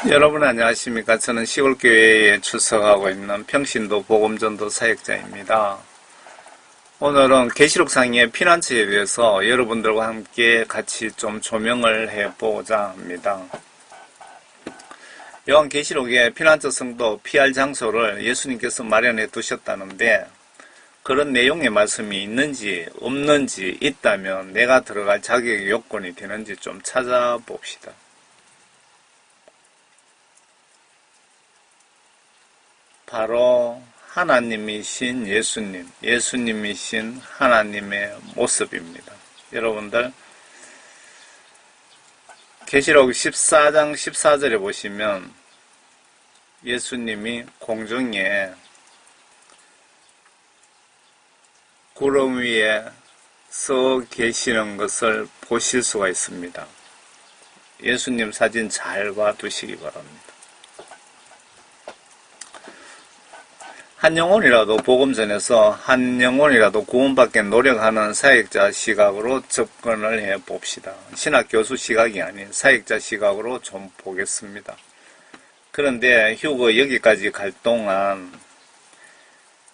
여러분 안녕하십니까? 저는 시골교회에 출석하고 있는 평신도 복음전도 사역자입니다. 오늘은 계시록상의 피난처에 대해서 여러분들과 함께 같이 좀 조명을 해보고자 합니다. 요한계시록에 피난처 성도 피할 장소를 예수님께서 마련해 두셨다는데 그런 내용의 말씀이 있는지 없는지 있다면 내가 들어갈 자격의 요건이 되는지 좀 찾아봅시다. 바로 하나님이신 예수님, 예수님이신 하나님의 모습입니다. 여러분들 계시록 14장 14절에 보시면 예수님이 공중에 구름 위에 서 계시는 것을 보실 수가 있습니다. 예수님 사진 잘 봐두시기 바랍니다. 한 영혼이라도 복음전에서 한 영혼이라도 구원받게 노력하는 사역자 시각으로 접근을 해봅시다. 신학교수 시각이 아닌 사역자 시각으로 좀 보겠습니다. 그런데 휴거 여기까지 갈 동안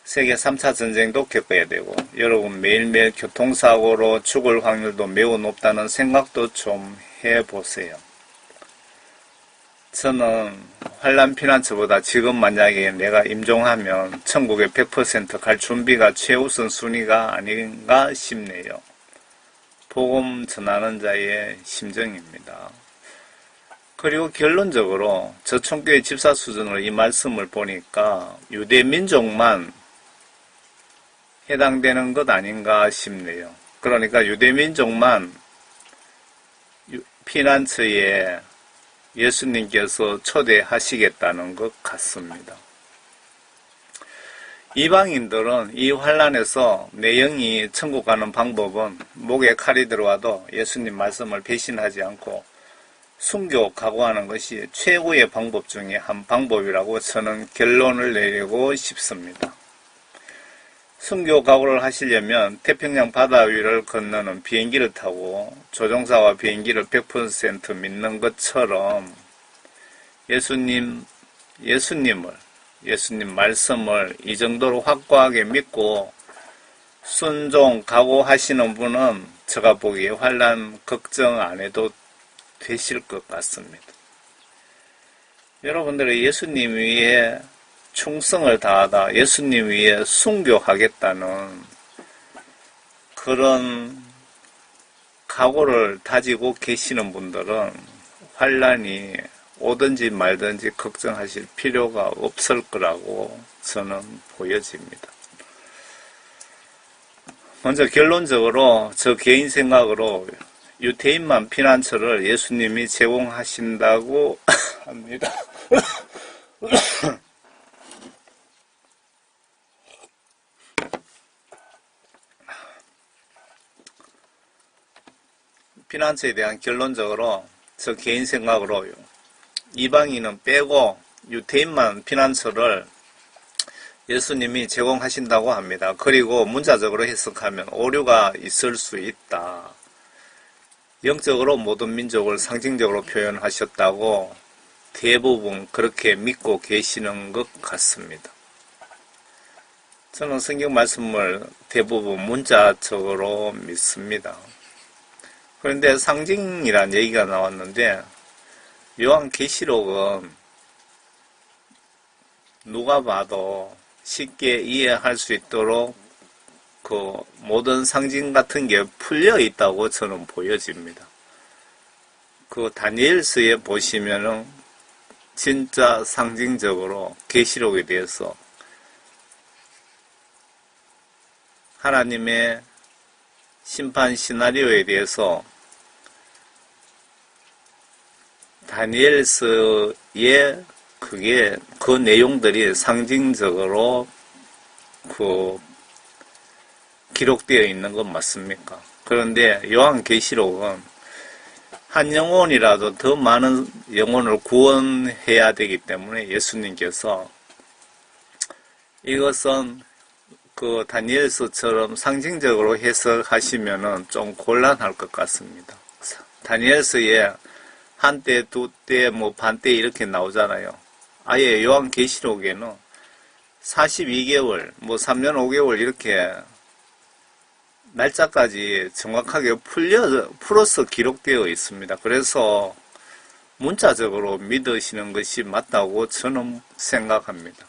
세계 3차 전쟁도 겪어야 되고 여러분 매일매일 교통사고로 죽을 확률도 매우 높다는 생각도 좀 해보세요. 저는 환란 피난처보다 지금 만약에 내가 임종하면 천국에 100% 갈 준비가 최우선 순위가 아닌가 싶네요. 복음 전하는 자의 심정입니다. 그리고 결론적으로 저촌교회 집사 수준으로 이 말씀을 보니까 유대 민족만 해당되는 것 아닌가 싶네요. 그러니까 유대 민족만 피난처에 예수님께서 초대하시겠다는 것 같습니다. 이방인들은 이 환란에서 내 영이 천국 가는 방법은 목에 칼이 들어와도 예수님 말씀을 배신하지 않고 순교 각오하는 것이 최고의 방법 중에 한 방법이라고 저는 결론을 내리고 싶습니다. 순교 각오를 하시려면 태평양 바다 위를 건너는 비행기를 타고 조종사와 비행기를 100% 믿는 것처럼 예수님 말씀을 이 정도로 확고하게 믿고 순종 각오하시는 분은 제가 보기에 환난 걱정 안 해도 되실 것 같습니다. 여러분들의 예수님 위에 충성을 다하다 예수님 위에 순교하겠다는 그런 각오를 다지고 계시는 분들은 환란이 오든지 말든지 걱정하실 필요가 없을 거라고 저는 보여집니다. 먼저 결론적으로 저 개인 생각으로 유대인만 피난처를 예수님이 제공하신다고 합니다. 피난처에 대한 결론적으로 저 개인 생각으로 이방인은 빼고 유대인만 피난처를 예수님이 제공하신다고 합니다. 그리고 문자적으로 해석하면 오류가 있을 수 있다. 영적으로 모든 민족을 상징적으로 표현하셨다고 대부분 그렇게 믿고 계시는 것 같습니다. 저는 성경 말씀을 대부분 문자적으로 믿습니다. 그런데 상징이란 얘기가 나왔는데 요한계시록은 누가 봐도 쉽게 이해할 수 있도록 그 모든 상징 같은 게 풀려 있다고 저는 보여집니다. 그 다니엘서에 보시면은 진짜 상징적으로 계시록에 대해서 하나님의 심판 시나리오에 대해서 다니엘서에 그 내용들이 상징적으로 기록되어 있는 건 맞습니까? 그런데 요한계시록은 한 영혼이라도 더 많은 영혼을 구원해야 되기 때문에 예수님께서 이것은 그 다니엘서처럼 상징적으로 해석하시면은 좀 곤란할 것 같습니다. 다니엘서에 한때, 두때, 뭐 반때 이렇게 나오잖아요. 아예 요한계시록에는 42개월, 뭐 3년 5개월 이렇게 날짜까지 정확하게 풀어서 기록되어 있습니다. 그래서 문자적으로 믿으시는 것이 맞다고 저는 생각합니다.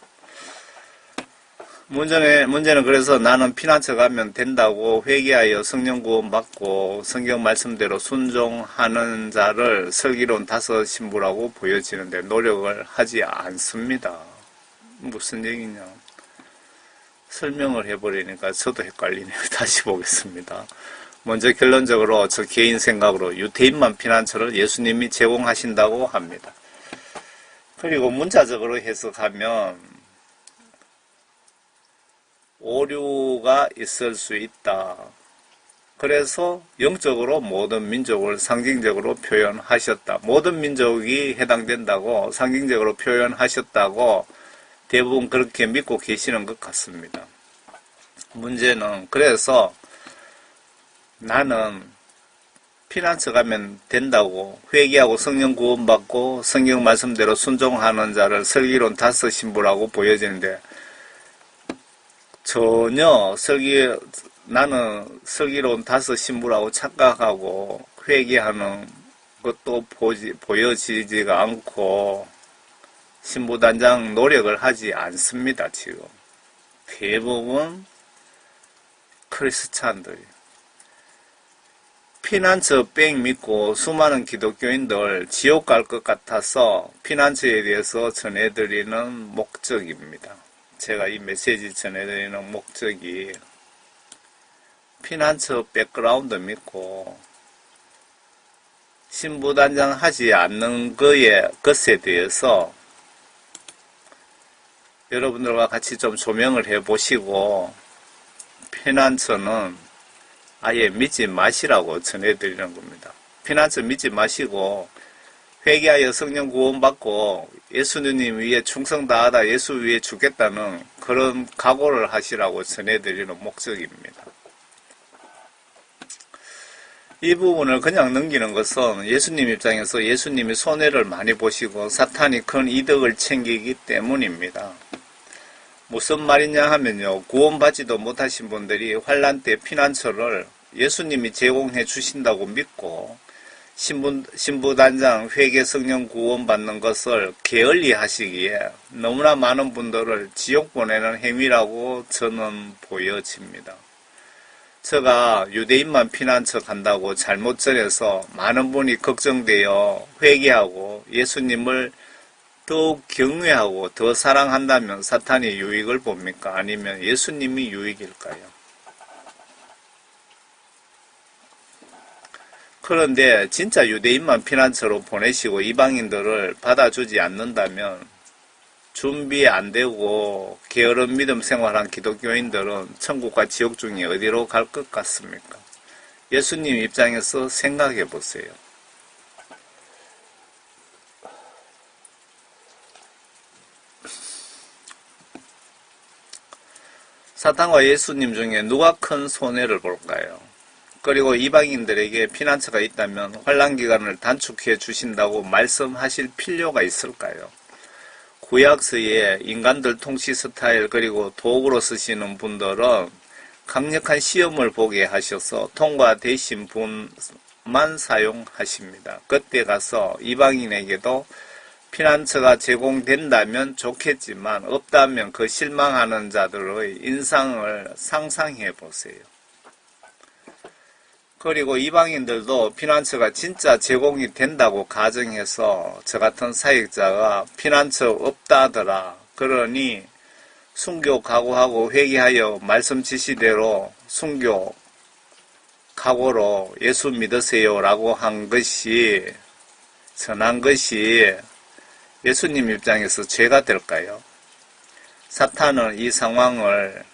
문제는 그래서 나는 피난처 가면 된다고 회개하여 성령 구원 받고 성경 말씀대로 순종하는 자를 슬기로운 다섯 신부라고 보여지는데 노력을 하지 않습니다. 무슨 얘기냐? 설명을 해버리니까 저도 헷갈리네요. 다시 보겠습니다. 먼저 결론적으로 저 개인 생각으로 유태인만 피난처를 예수님이 제공하신다고 합니다. 그리고 문자적으로 해석하면 오류가 있을 수 있다. 그래서 영적으로 모든 민족을 상징적으로 표현하셨다. 모든 민족이 해당된다고 상징적으로 표현하셨다고 대부분 그렇게 믿고 계시는 것 같습니다. 문제는 그래서 나는 피난처 가면 된다고 회개하고 성령 구원받고 성경 말씀대로 순종하는 자를 슬기로운 다섯 신부라고 보여지는데 전혀 나는 슬기로운 다섯 신부라고 착각하고 회개하는 것도 보여지지가 않고 신부단장 노력을 하지 않습니다. 지금 대부분 크리스찬들이 피난처 뺑 믿고 수많은 기독교인들 지옥 갈 것 같아서 피난처에 대해서 전해드리는 목적입니다. 제가 이 메시지 전해드리는 목적이 피난처 백그라운드 믿고 신부단장 하지 않는 것에 대해서 여러분들과 같이 좀 조명을 해보시고 피난처는 아예 믿지 마시라고 전해드리는 겁니다. 피난처 믿지 마시고 회개하여 성령 구원받고 예수님 위에 충성 다하다 예수 위에 죽겠다는 그런 각오를 하시라고 전해드리는 목적입니다. 이 부분을 그냥 넘기는 것은 예수님 입장에서 예수님이 손해를 많이 보시고 사탄이 큰 이득을 챙기기 때문입니다. 무슨 말이냐 하면요. 구원받지도 못하신 분들이 환난 때 피난처를 예수님이 제공해 주신다고 믿고 신부단장 회개 성령 구원받는 것을 게을리 하시기에 너무나 많은 분들을 지옥 보내는 행위라고 저는 보여집니다. 제가 유대인만 피난처 간다고 잘못 전해서 많은 분이 걱정되어 회개하고 예수님을 더욱 경외하고 더 사랑한다면 사탄이 유익을 봅니까? 아니면 예수님이 유익일까요? 그런데 진짜 유대인만 피난처로 보내시고 이방인들을 받아주지 않는다면 준비 안 되고 게으른 믿음 생활한 기독교인들은 천국과 지옥 중에 어디로 갈 것 같습니까? 예수님 입장에서 생각해 보세요. 사탄과 예수님 중에 누가 큰 손해를 볼까요? 그리고 이방인들에게 피난처가 있다면 환난기간을 단축해 주신다고 말씀하실 필요가 있을까요? 구약서의 인간들 통치 스타일 그리고 도구로 쓰시는 분들은 강력한 시험을 보게 하셔서 통과되신 분만 사용하십니다. 그때 가서 이방인에게도 피난처가 제공된다면 좋겠지만 없다면 그 실망하는 자들의 인상을 상상해 보세요. 그리고 이방인들도 피난처가 진짜 제공이 된다고 가정해서 저 같은 사역자가 피난처 없다더라. 그러니 순교 각오하고 회개하여 말씀 지시대로 순교 각오로 예수 믿으세요 라고 한 것이 전한 것이 예수님 입장에서 죄가 될까요? 사탄은 이 상황을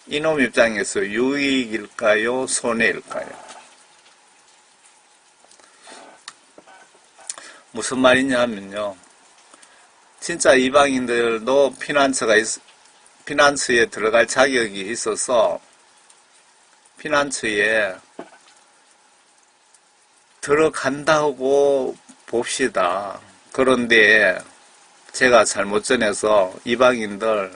이놈 입장에서 유익일까요? 손해일까요? 무슨 말이냐 하면요. 진짜 이방인들도 피난처에 들어갈 자격이 있어서 피난처에 들어간다고 봅시다. 그런데 제가 잘못 전해서 이방인들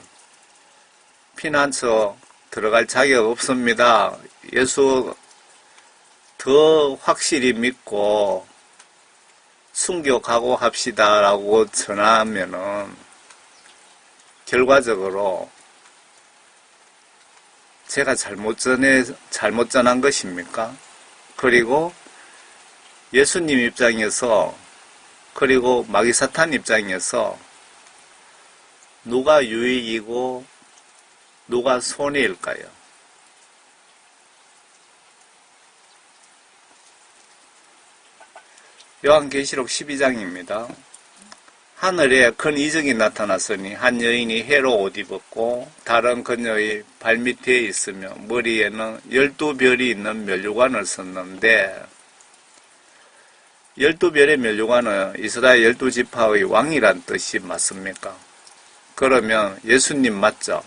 피난처 들어갈 자격 없습니다. 예수 더 확실히 믿고 순교 각오합시다 라고 전하면은 결과적으로 제가 잘못 전한 것입니까? 그리고 예수님 입장에서 그리고 마귀사탄 입장에서 누가 유익이고 누가 손해일까요? 요한계시록 12장입니다. 하늘에 큰 이적이 나타났으니 한 여인이 해로 옷 입었고 다른 그녀의 발밑에 있으며 머리에는 12별이 있는 면류관을 썼는데 12별의 면류관은 이스라엘 12지파의 왕이란 뜻이 맞습니까? 그러면 예수님 맞죠?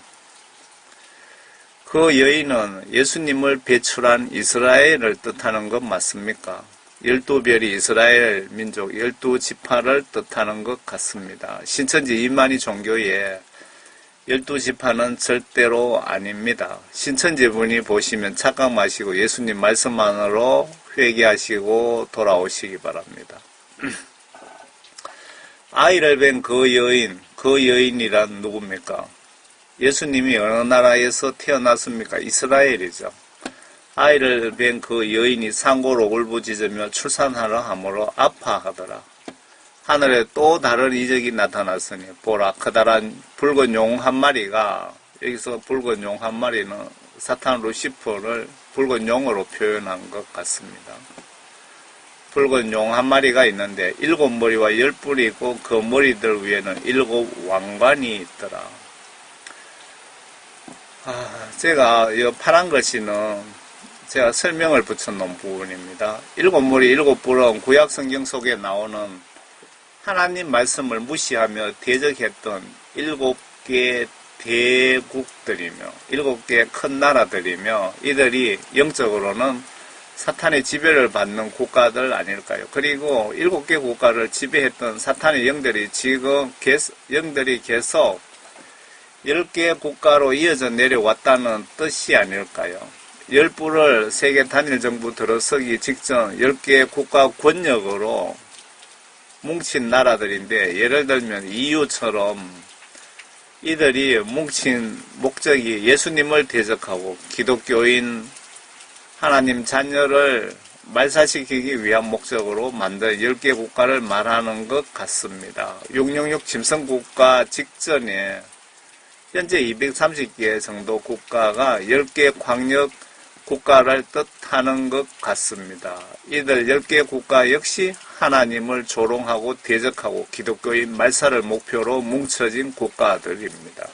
그 여인은 예수님을 배출한 이스라엘을 뜻하는 것 맞습니까? 12별이 이스라엘 민족 12지파를 뜻하는 것 같습니다. 신천지 이만희 종교의 12지파는 절대로 아닙니다. 신천지 분이 보시면 착각 마시고 예수님 말씀만으로 회개하시고 돌아오시기 바랍니다. 아이를 뵌 그 여인이란 누굽니까? 예수님이 어느 나라에서 태어났습니까? 이스라엘이죠. 아이를 뵌 그 여인이 상고로 울부짖으며 출산하려 함으로 아파하더라. 하늘에 또 다른 이적이 나타났으니 보라 커다란 붉은 용 한 마리가, 여기서 붉은 용 한 마리는 사탄 루시퍼를 붉은 용으로 표현한 것 같습니다. 붉은 용 한 마리가 있는데 7머리와 10뿔이 있고 그 머리들 위에는 7 왕관이 있더라. 제가 이 파란 글씨는 제가 설명을 붙여놓은 부분입니다. 7머리 7뿔은 구약 성경 속에 나오는 하나님 말씀을 무시하며 대적했던 7개 대국들이며 7개 큰 나라들이며 이들이 영적으로는 사탄의 지배를 받는 국가들 아닐까요? 그리고 7개 국가를 지배했던 사탄의 영들이 지금 영들이 계속 10개 국가로 이어져 내려왔다는 뜻이 아닐까요? 10뿔을 세계 단일 정부 들어서기 직전 10개 국가 권력으로 뭉친 나라들인데, 예를 들면 EU처럼 이들이 뭉친 목적이 예수님을 대적하고 기독교인 하나님 자녀를 말살시키기 위한 목적으로 만든 10개 국가를 말하는 것 같습니다. 666 짐승국가 직전에 현재 230개 정도 국가가 10개 광역 국가를 뜻하는 것 같습니다. 이들 10개 국가 역시 하나님을 조롱하고 대적하고 기독교인 말살을 목표로 뭉쳐진 국가들입니다.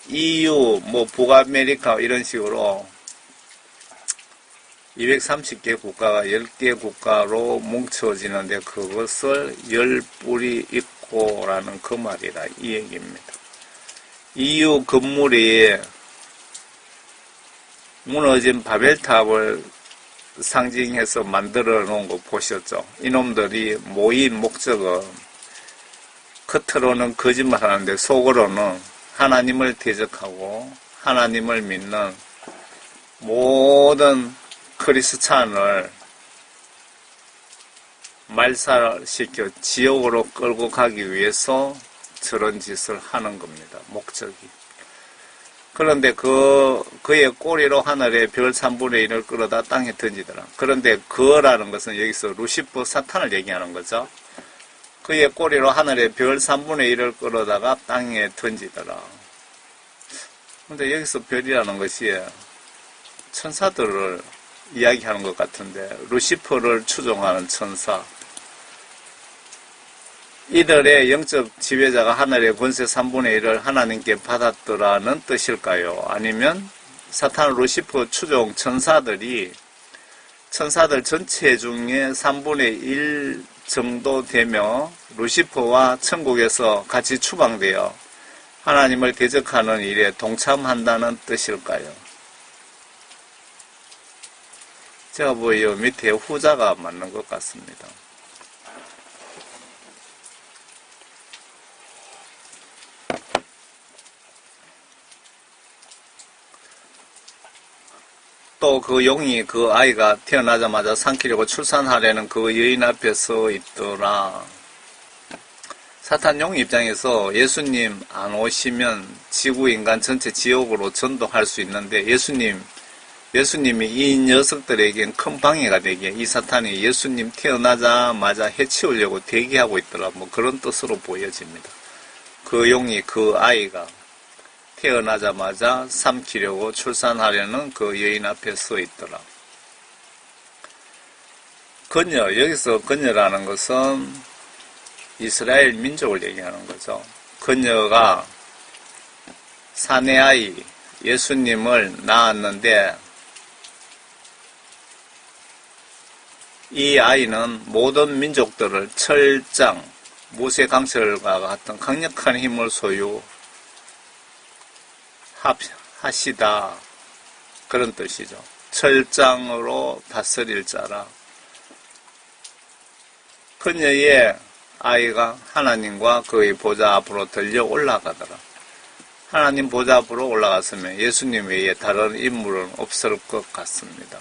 EU, 북아메리카 이런 식으로 230개 국가가 10개 국가로 뭉쳐지는데 그것을 10뿔이 있고 라는 그 말이라 이 얘기입니다. EU 건물이 무너진 바벨탑을 상징해서 만들어 놓은 거 보셨죠? 이놈들이 모인 목적은 겉으로는 거짓말 하는데 속으로는 하나님을 대적하고 하나님을 믿는 모든 크리스찬을 말살시켜 지옥으로 끌고 가기 위해서 저런 짓을 하는 겁니다. 목적이. 그런데 그의 꼬리로 하늘에 별 3분의 1을 끌어다 땅에 던지더라. 그런데 그라는 것은 여기서 루시퍼 사탄을 얘기하는 거죠. 그의 꼬리로 하늘에 별 3분의 1을 끌어다가 땅에 던지더라. 근데 여기서 별이라는 것이 천사들을 이야기하는 것 같은데, 루시퍼를 추종하는 천사, 이들의 영적 지배자가 하늘의 권세 3분의 1을 하나님께 받았더라는 뜻일까요? 아니면 사탄 루시퍼 추종 천사들 전체 중에 3분의 1 정도 되며 루시퍼와 천국에서 같이 추방되어 하나님을 대적하는 일에 동참한다는 뜻일까요? 제가 보기에 밑에 후자가 맞는 것 같습니다. 또 그 용이 그 아이가 태어나자마자 삼키려고 출산하려는 그 여인 앞에 서 있더라. 사탄 용 입장에서 예수님 안 오시면 지구 인간 전체 지옥으로 전도할 수 있는데 예수님이 이 녀석들에겐 큰 방해가 되기에 이 사탄이 예수님 태어나자마자 해치우려고 대기하고 있더라. 뭐 그런 뜻으로 보여집니다. 그 용이 그 아이가 태어나자마자 삼키려고 출산하려는 그 여인 앞에 서 있더라. 그녀, 여기서 그녀라는 것은 이스라엘 민족을 얘기하는 거죠. 그녀가 사내 아이 예수님을 낳았는데 이 아이는 모든 민족들을 철장, 모세 강철과 같은 강력한 힘을 소유하시다. 그런 뜻이죠. 철장으로 다스릴 자라. 그녀의 아이가 하나님과 그의 보좌 앞으로 들려 올라가더라. 하나님 보좌 앞으로 올라갔으면 예수님 외에 다른 인물은 없을 것 같습니다.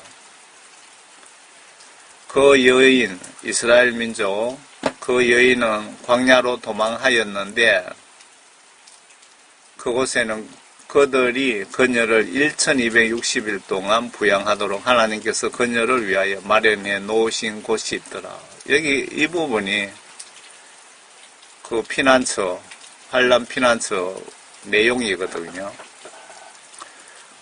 그 여인, 이스라엘 민족, 그 여인은 광야로 도망하였는데 그곳에는 그들이 그녀를 1260일 동안 부양하도록 하나님께서 그녀를 위하여 마련해 놓으신 곳이 있더라. 여기 이 부분이 그 피난처, 환란 피난처 내용이거든요.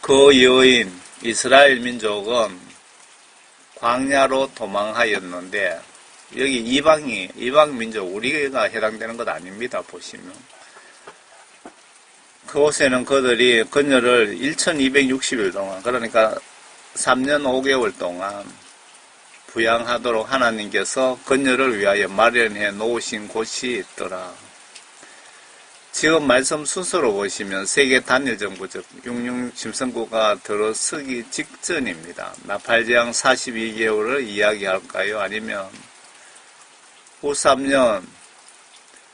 그 여인, 이스라엘 민족은 광야로 도망하였는데 여기 이방 민족, 우리가 해당되는 것 아닙니다. 보시면. 그곳에는 그들이 그녀를 1260일 동안, 그러니까 3년 5개월 동안 부양하도록 하나님께서 그녀를 위하여 마련해 놓으신 곳이 있더라. 지금 말씀 순서로 보시면 세계 단일 정부, 즉 66 심선구가 들어서기 직전입니다. 나팔제왕 42개월을 이야기할까요? 아니면 후 3년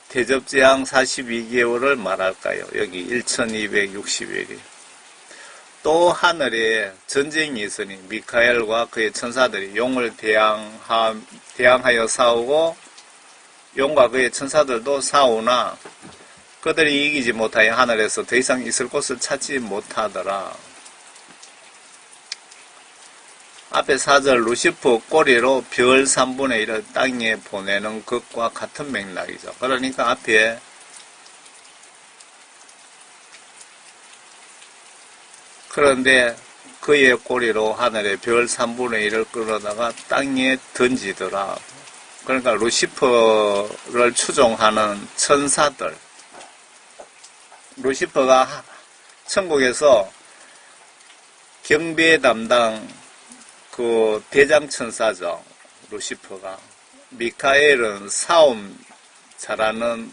대접제왕 42개월을 말할까요? 여기 1260일이. 또 하늘에 전쟁이 있으니 미카엘과 그의 천사들이 용을 대항하여 싸우고 용과 그의 천사들도 싸우나 그들이 이기지 못하여 하늘에서 더 이상 있을 곳을 찾지 못하더라. 앞에 4절 루시퍼 꼬리로 별 3분의 1을 땅에 보내는 것과 같은 맥락이죠. 그러니까 앞에 그런데 그의 꼬리로 하늘에 별 3분의 1을 끌어다가 땅에 던지더라. 그러니까 루시퍼를 추종하는 천사들. 루시퍼가 천국에서 경배 담당 그 대장천사죠. 루시퍼가. 미카엘은 싸움 잘하는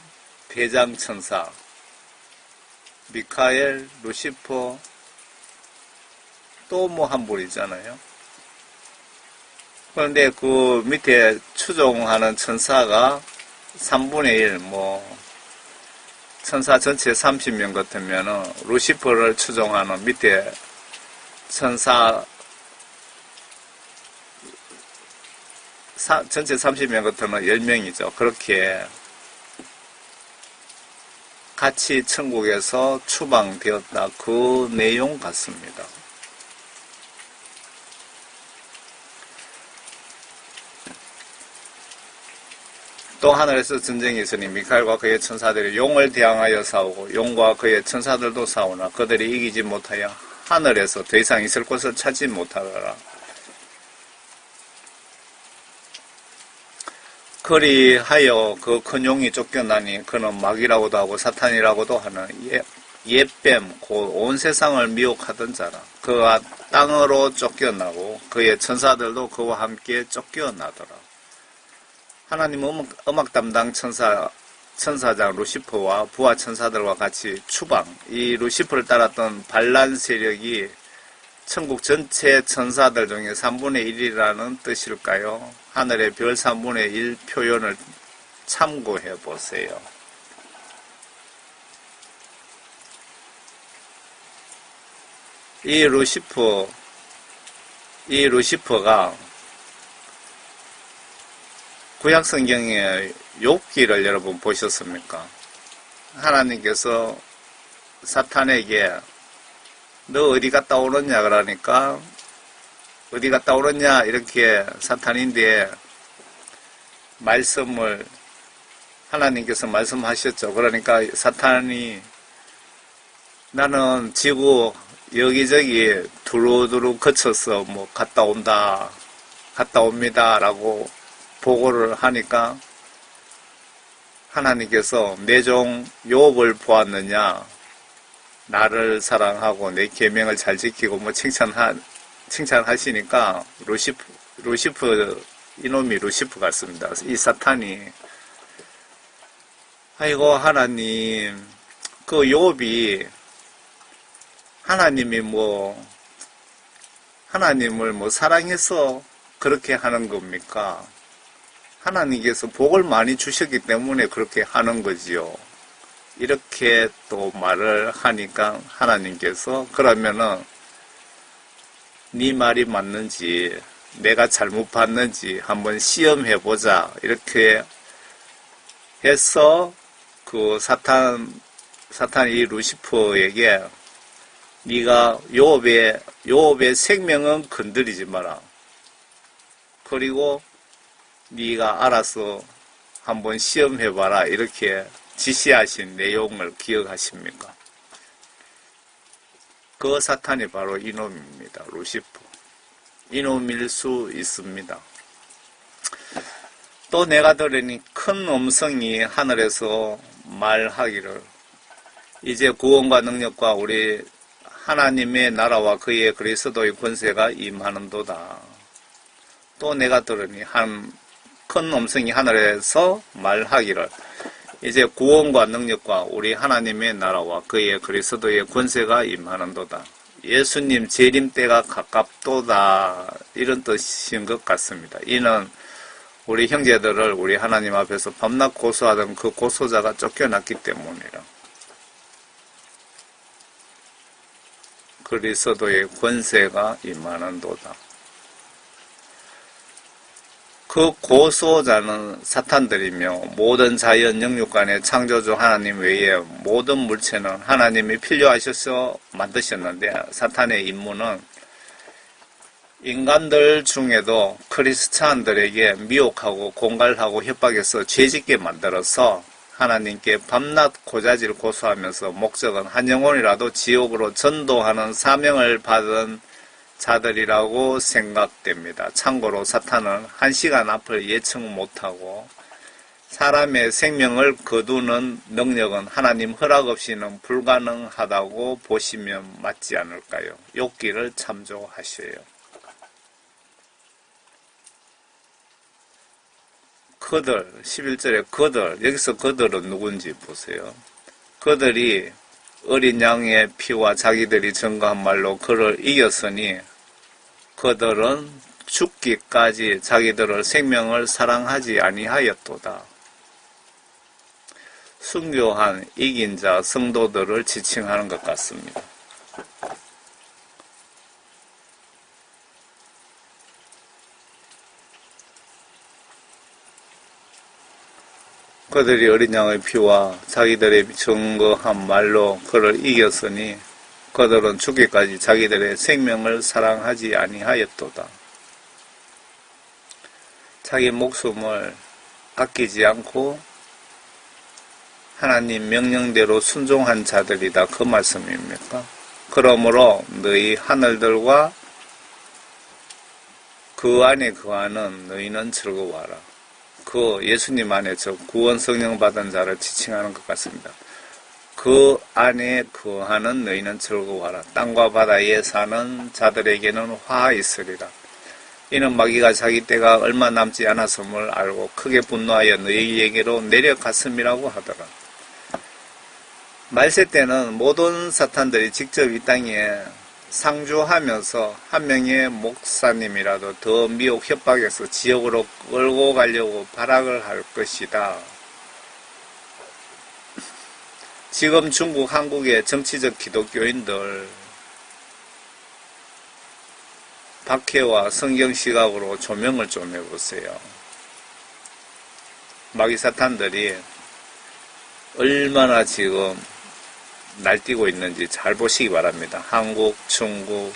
대장천사. 미카엘, 루시퍼, 또 뭐 한 분 있잖아요. 그런데 그 밑에 추종하는 천사가 3분의 1, 천사 전체 30명 같으면은, 루시퍼를 추종하는 밑에 천사, 전체 30명 같으면 10명이죠. 그렇게 같이 천국에서 추방되었다. 그 내용 같습니다. 또 하늘에서 전쟁이 있으니 미카엘과 그의 천사들이 용을 대항하여 싸우고 용과 그의 천사들도 싸우나 그들이 이기지 못하여 하늘에서 더 이상 있을 곳을 찾지 못하더라. 그리하여 그 큰 용이 쫓겨나니 그는 마귀라고도 하고 사탄이라고도 하는 옛뱀 곧 온 세상을 미혹하던 자라. 그가 땅으로 쫓겨나고 그의 천사들도 그와 함께 쫓겨나더라. 하나님 음악 담당 천사장 루시퍼와 부하 천사들과 같이 추방, 이 루시퍼를 따랐던 반란 세력이 천국 전체 천사들 중에 3분의 1이라는 뜻일까요? 하늘의 별 3분의 1 표현을 참고해 보세요. 이 루시퍼가 구약성경의 욥기를 여러분 보셨습니까? 하나님께서 사탄에게 너 어디 갔다 오느냐 그러니까 어디 갔다 오느냐 이렇게 사탄인데 말씀을 하나님께서 말씀하셨죠. 그러니까 사탄이 나는 지구 여기저기 두루두루 거쳐서 뭐 갔다 옵니다 라고 보고를 하니까 하나님께서 내 종 욥을 보았느냐, 나를 사랑하고 내 계명을 잘 지키고 뭐 칭찬하시니까 루시퍼 이놈이 루시퍼 같습니다. 이 사탄이 아이고 하나님 그 욥이 하나님이 하나님을 사랑해서 그렇게 하는 겁니까? 하나님께서 복을 많이 주셨기 때문에 그렇게 하는 거지요. 이렇게 또 말을 하니까 하나님께서 그러면은 네 말이 맞는지 내가 잘못 봤는지 한번 시험해보자 이렇게 해서 그 사탄이 루시퍼에게 네가 욥의 생명은 건드리지 마라. 그리고 네가 알아서 한번 시험해봐라. 이렇게 지시하신 내용을 기억하십니까? 그 사탄이 바로 이놈입니다. 루시퍼. 이놈일 수 있습니다. 또 내가 들으니 큰 음성이 하늘에서 말하기를 이제 구원과 능력과 우리 하나님의 나라와 그의 그리스도의 권세가 임하는도다. 또 내가 들으니 큰 음성이 하늘에서 말하기를 이제 구원과 능력과 우리 하나님의 나라와 그의 그리스도의 권세가 임하는도다. 예수님 재림 때가 가깝도다. 이런 뜻인 것 같습니다. 이는 우리 형제들을 우리 하나님 앞에서 밤낮 고소하던 그 고소자가 쫓겨났기 때문이라. 그리스도의 권세가 임하는도다. 그 고소자는 사탄들이며 모든 자연 영육간의 창조주 하나님 외에 모든 물체는 하나님이 필요하셔서 만드셨는데 사탄의 임무는 인간들 중에도 크리스찬들에게 미혹하고 공갈하고 협박해서 죄짓게 만들어서 하나님께 밤낮 고자질 고소하면서 목적은 한 영혼이라도 지옥으로 전도하는 사명을 받은 자들이라고 생각됩니다. 참고로 사탄은 1시간 앞을 예측 못하고 사람의 생명을 거두는 능력은 하나님 허락 없이는 불가능하다고 보시면 맞지 않을까요? 욥기를 참조하셔요. 그들, 11절에 그들, 여기서 그들은 누군지 보세요. 그들이 어린 양의 피와 자기들이 증거한 말로 그를 이겼으니 그들은 죽기까지 자기들의 생명을 사랑하지 아니하였도다. 순교한 이긴 자 성도들을 지칭하는 것 같습니다. 그들이 어린 양의 피와 자기들의 증거한 말로 그를 이겼으니 그들은 죽기까지 자기들의 생명을 사랑하지 아니하였도다. 자기 목숨을 아끼지 않고 하나님 명령대로 순종한 자들이다. 그 말씀입니까? 그러므로 너희 하늘들과 그 안에 거하는 너희는 즐거워하라. 그 예수님 안에 저 구원 성령 받은 자를 지칭하는 것 같습니다. 그 안에 거하는 너희는 즐거워하라. 땅과 바다에 사는 자들에게는 화 있으리라. 이는 마귀가 자기 때가 얼마 남지 않았음을 알고 크게 분노하여 너희에게로 내려갔음이라고 하더라. 말세 때는 모든 사탄들이 직접 이 땅에 상주하면서 한 명의 목사님이라도 더 미혹 협박에서 지옥으로 끌고 가려고 발악을 할 것이다. 지금 중국, 한국의 정치적 기독교인들 박해와 성경시각으로 조명을 좀 해보세요. 마귀사탄들이 얼마나 지금 날뛰고 있는지 잘 보시기 바랍니다. 한국, 중국,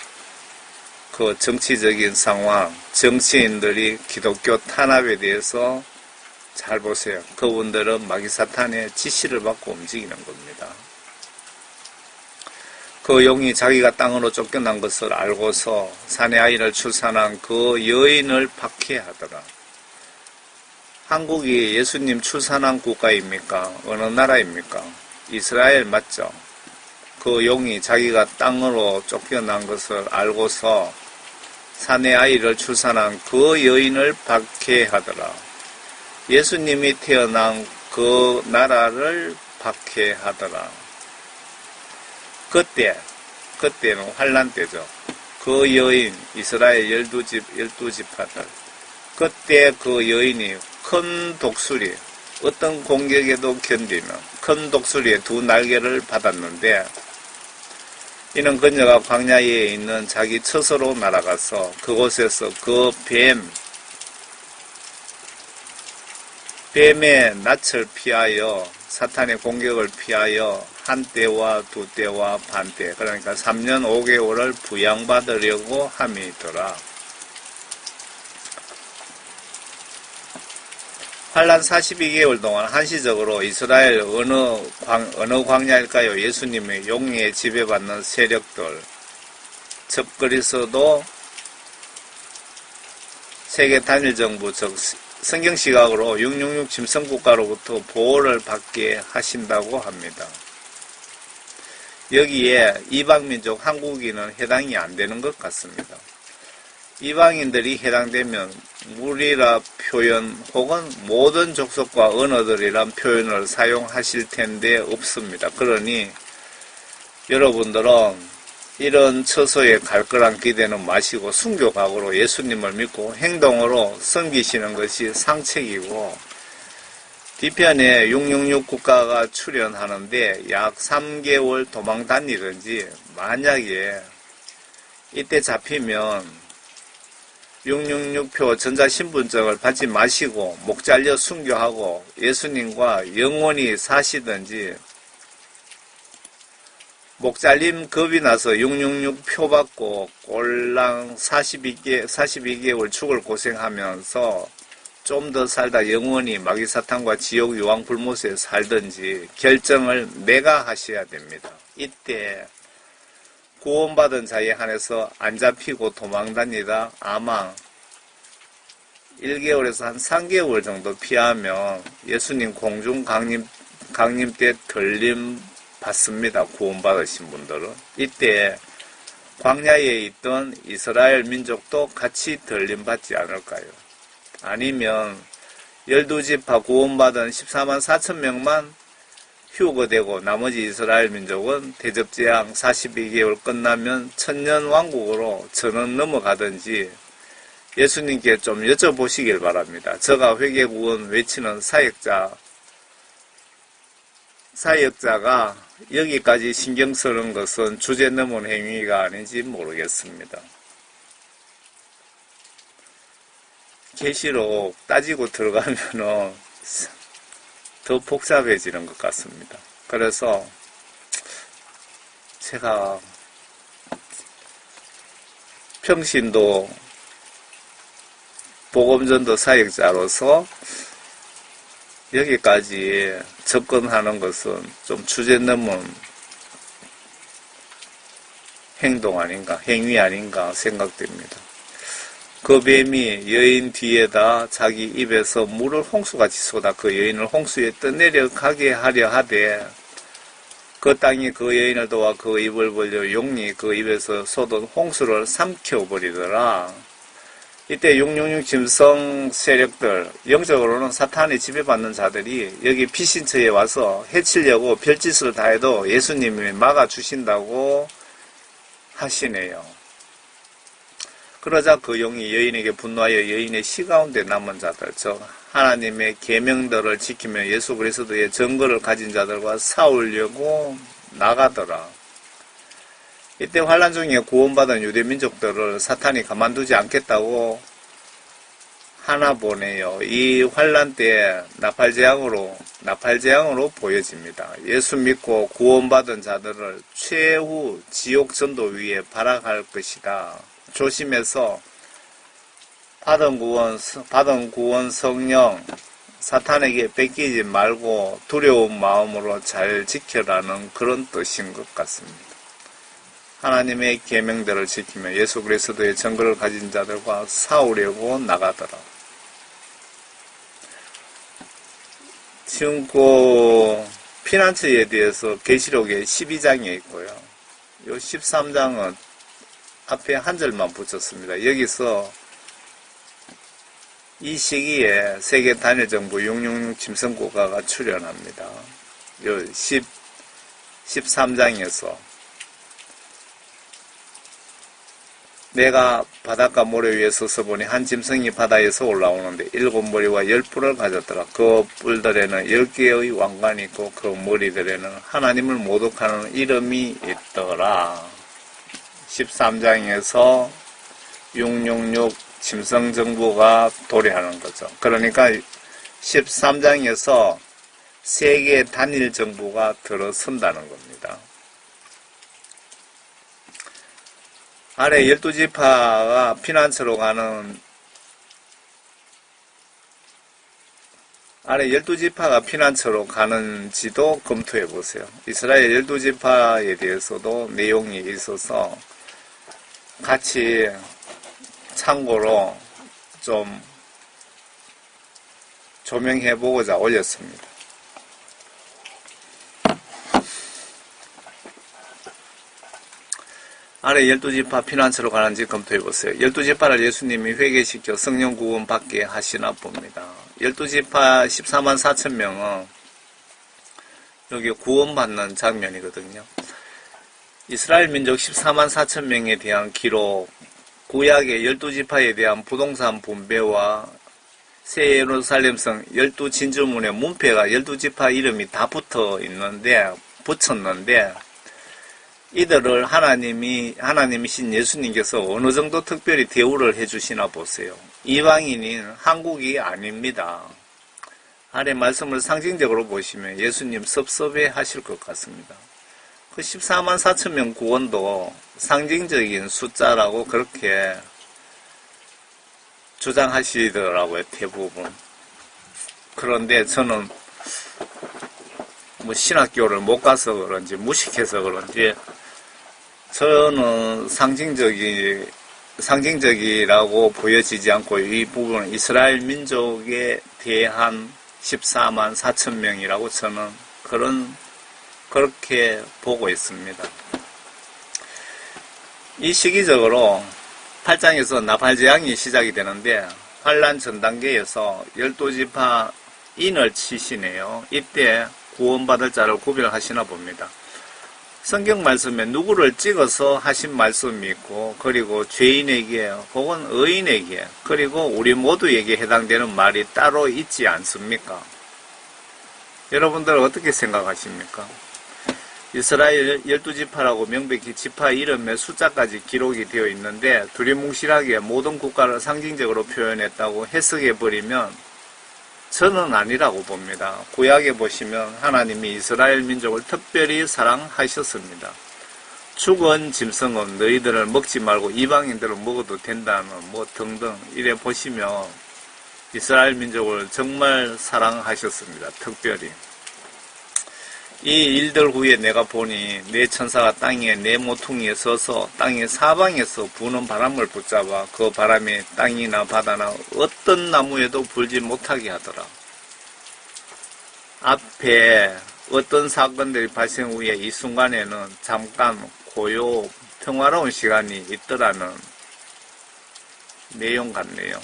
그 정치적인 상황, 정치인들이 기독교 탄압에 대해서 잘 보세요. 그분들은 마귀사탄의 지시를 받고 움직이는 겁니다. 그 용이 자기가 땅으로 쫓겨난 것을 알고서 사내 아이를 출산한 그 여인을 박해하더라. 한국이 예수님 출산한 국가입니까? 어느 나라입니까? 이스라엘 맞죠? 그 용이 자기가 땅으로 쫓겨난 것을 알고서 사내 아이를 출산한 그 여인을 박해하더라. 예수님이 태어난 그 나라를 박해하더라. 그때는 환란 때죠. 그 여인, 이스라엘 12지파들. 그때 그 여인이 큰 독수리, 어떤 공격에도 견디는 큰 독수리의 두 날개를 받았는데, 이는 그녀가 광야에 있는 자기 처소로 날아가서 그곳에서 그 뱀의 낯을 피하여 사탄의 공격을 피하여 한 때와 두 때와 반 때, 그러니까 3년 5개월을 부양받으려고 함이더라. 환란 42개월 동안 한시적으로 이스라엘 어느 광야일까요? 예수님의 용에 지배받는 세력들, 즉 그리스도 세계 단일정부, 즉 성경시각으로 666 짐승국가로부터 보호를 받게 하신다고 합니다. 여기에 이방민족 한국인은 해당이 안 되는 것 같습니다. 이방인들이 해당되면 무리라 표현 혹은 모든 족속과 언어들이란 표현을 사용하실 텐데 없습니다. 그러니 여러분들은 이런 처소에 갈 거란 기대는 마시고 순교각오로 예수님을 믿고 행동으로 섬기시는 것이 상책이고, 뒤편에 666 국가가 출현하는데 약 3개월 도망 다니든지, 만약에 이때 잡히면 666표 전자신분증을 받지 마시고 목 잘려 순교하고 예수님과 영원히 사시든지, 목 잘림 겁이 나서 666표 받고 꼴랑 42개월 죽을 고생하면서 좀 더 살다 영원히 마귀사탄과 지옥 유황불못에 살든지 결정을 내가 하셔야 됩니다. 이때 구원받은 자에 한해서 안 잡히고 도망다니다 아마 1개월에서 한 3개월 정도 피하면 예수님 공중 강림 때 들림 받습니다. 구원받으신 분들은. 이때 광야에 있던 이스라엘 민족도 같이 들림 받지 않을까요? 아니면 12지파 구원받은 14만 4천 명만 휴거되고 나머지 이스라엘 민족은 대접재앙 42개월 끝나면 천년왕국으로 전원 넘어가든지 예수님께 좀 여쭤보시길 바랍니다. 저가 회개구원 외치는 사역자가 여기까지 신경 쓰는 것은 주제 넘은 행위가 아닌지 모르겠습니다. 계시록 따지고 들어가면은 더 복잡해지는 것 같습니다. 그래서 제가 평신도 복음전도 사역자로서 여기까지 접근하는 것은 좀 주제 넘은 행동 아닌가, 행위 아닌가 생각됩니다. 그 뱀이 여인 뒤에다 자기 입에서 물을 홍수같이 쏟아 그 여인을 홍수에 떠내려가게 하려 하되 그 땅이 그 여인을 도와 그 입을 벌려 용이 그 입에서 쏟은 홍수를 삼켜버리더라. 이때 666 짐승 세력들, 영적으로는 사탄에 지배받는 자들이 여기 피신처에 와서 해치려고 별짓을 다해도 예수님이 막아주신다고 하시네요. 그러자 그 용이 여인에게 분노하여 여인의 시 가운데 남은 자들, 즉 하나님의 계명들을 지키며 예수 그리스도의 증거를 가진 자들과 싸우려고 나가더라. 이때 환란 중에 구원받은 유대 민족들을 사탄이 가만두지 않겠다고 하나 보네요. 이 환란 때 나팔재앙으로 보여집니다. 예수 믿고 구원받은 자들을 최후 지옥 전도 위에 발악할 것이다. 조심해서 받은 구원 성령 사탄에게 뺏기지 말고 두려운 마음으로 잘 지켜라는 그런 뜻인 것 같습니다. 하나님의 계명들을 지키며 예수 그리스도의 증거를 가진 자들과 싸우려고 나가더라. 지금 그 피난처에 대해서 계시록에 12장에 있고요. 요 13장은 앞에 한 절만 붙였습니다. 여기서 이 시기에 세계 단일정부 666 짐승국가가 출현합니다. 요 13장에서 내가 바닷가 모래 위에 서서 보니 한 짐승이 바다에서 올라오는데 7머리와 10뿔을 가졌더라. 그 뿔들에는 10개의 왕관이 있고 그 머리들에는 하나님을 모독하는 이름이 있더라. 13장에서 666 짐승정부가 도래하는 거죠. 그러니까 13장에서 세계 단일 정부가 들어선다는 겁니다. 아래 12지파가 피난처로 가는 아래 12지파가 피난처로 가는지도 검토해 보세요. 이스라엘 12지파에 대해서도 내용이 있어서 같이 참고로 좀 조명해 보고자 올렸습니다. 아래 12지파 피난처로 가는지 검토해 보세요. 12지파를 예수님이 회개시켜 성령 구원 받게 하시나 봅니다. 12지파 14만 4천 명은 여기 구원받는 장면이거든요. 이스라엘 민족 14만 4천 명에 대한 기록, 구약의 12지파에 대한 부동산 분배와 새 예루살렘성 12진주문의 문패가 12지파 이름이 다 붙였는데 이들을 하나님이신 예수님께서 어느 정도 특별히 대우를 해주시나 보세요. 이방인인 한국이 아닙니다. 아래 말씀을 상징적으로 보시면 예수님 섭섭해 하실 것 같습니다. 그 14만 4천 명 구원도 상징적인 숫자라고 그렇게 주장하시더라고요, 대부분. 그런데 저는 신학교를 못 가서 그런지 무식해서 그런지 저는 상징적이라고 보여지지 않고 이 부분은 이스라엘 민족에 대한 14만 4천 명이라고 저는 그렇게 보고 있습니다. 이 시기적으로 8장에서 나팔재앙이 시작이 되는데 환란 전 단계에서 12지파 인을 치시네요. 이때 구원받을 자를 구별하시나 봅니다. 성경 말씀에 누구를 찍어서 하신 말씀이 있고 그리고 죄인에게 혹은 의인에게 그리고 우리 모두에게 해당되는 말이 따로 있지 않습니까? 여러분들 어떻게 생각하십니까? 이스라엘 12지파라고 명백히 지파 이름의 숫자까지 기록이 되어 있는데 두리뭉실하게 모든 국가를 상징적으로 표현했다고 해석해버리면 저는 아니라고 봅니다. 구약에 보시면 하나님이 이스라엘 민족을 특별히 사랑하셨습니다. 죽은 짐승은 너희들을 먹지 말고 이방인들을 먹어도 된다는 등등 이래 보시면 이스라엘 민족을 정말 사랑하셨습니다. 특별히. 이 일들 후에 내가 보니 내 천사가 땅에 내 모퉁이에 서서 땅의 사방에서 부는 바람을 붙잡아 그 바람이 땅이나 바다나 어떤 나무에도 불지 못하게 하더라. 앞에 어떤 사건들이 발생 후에 이 순간에는 잠깐 고요 평화로운 시간이 있더라는 내용 같네요.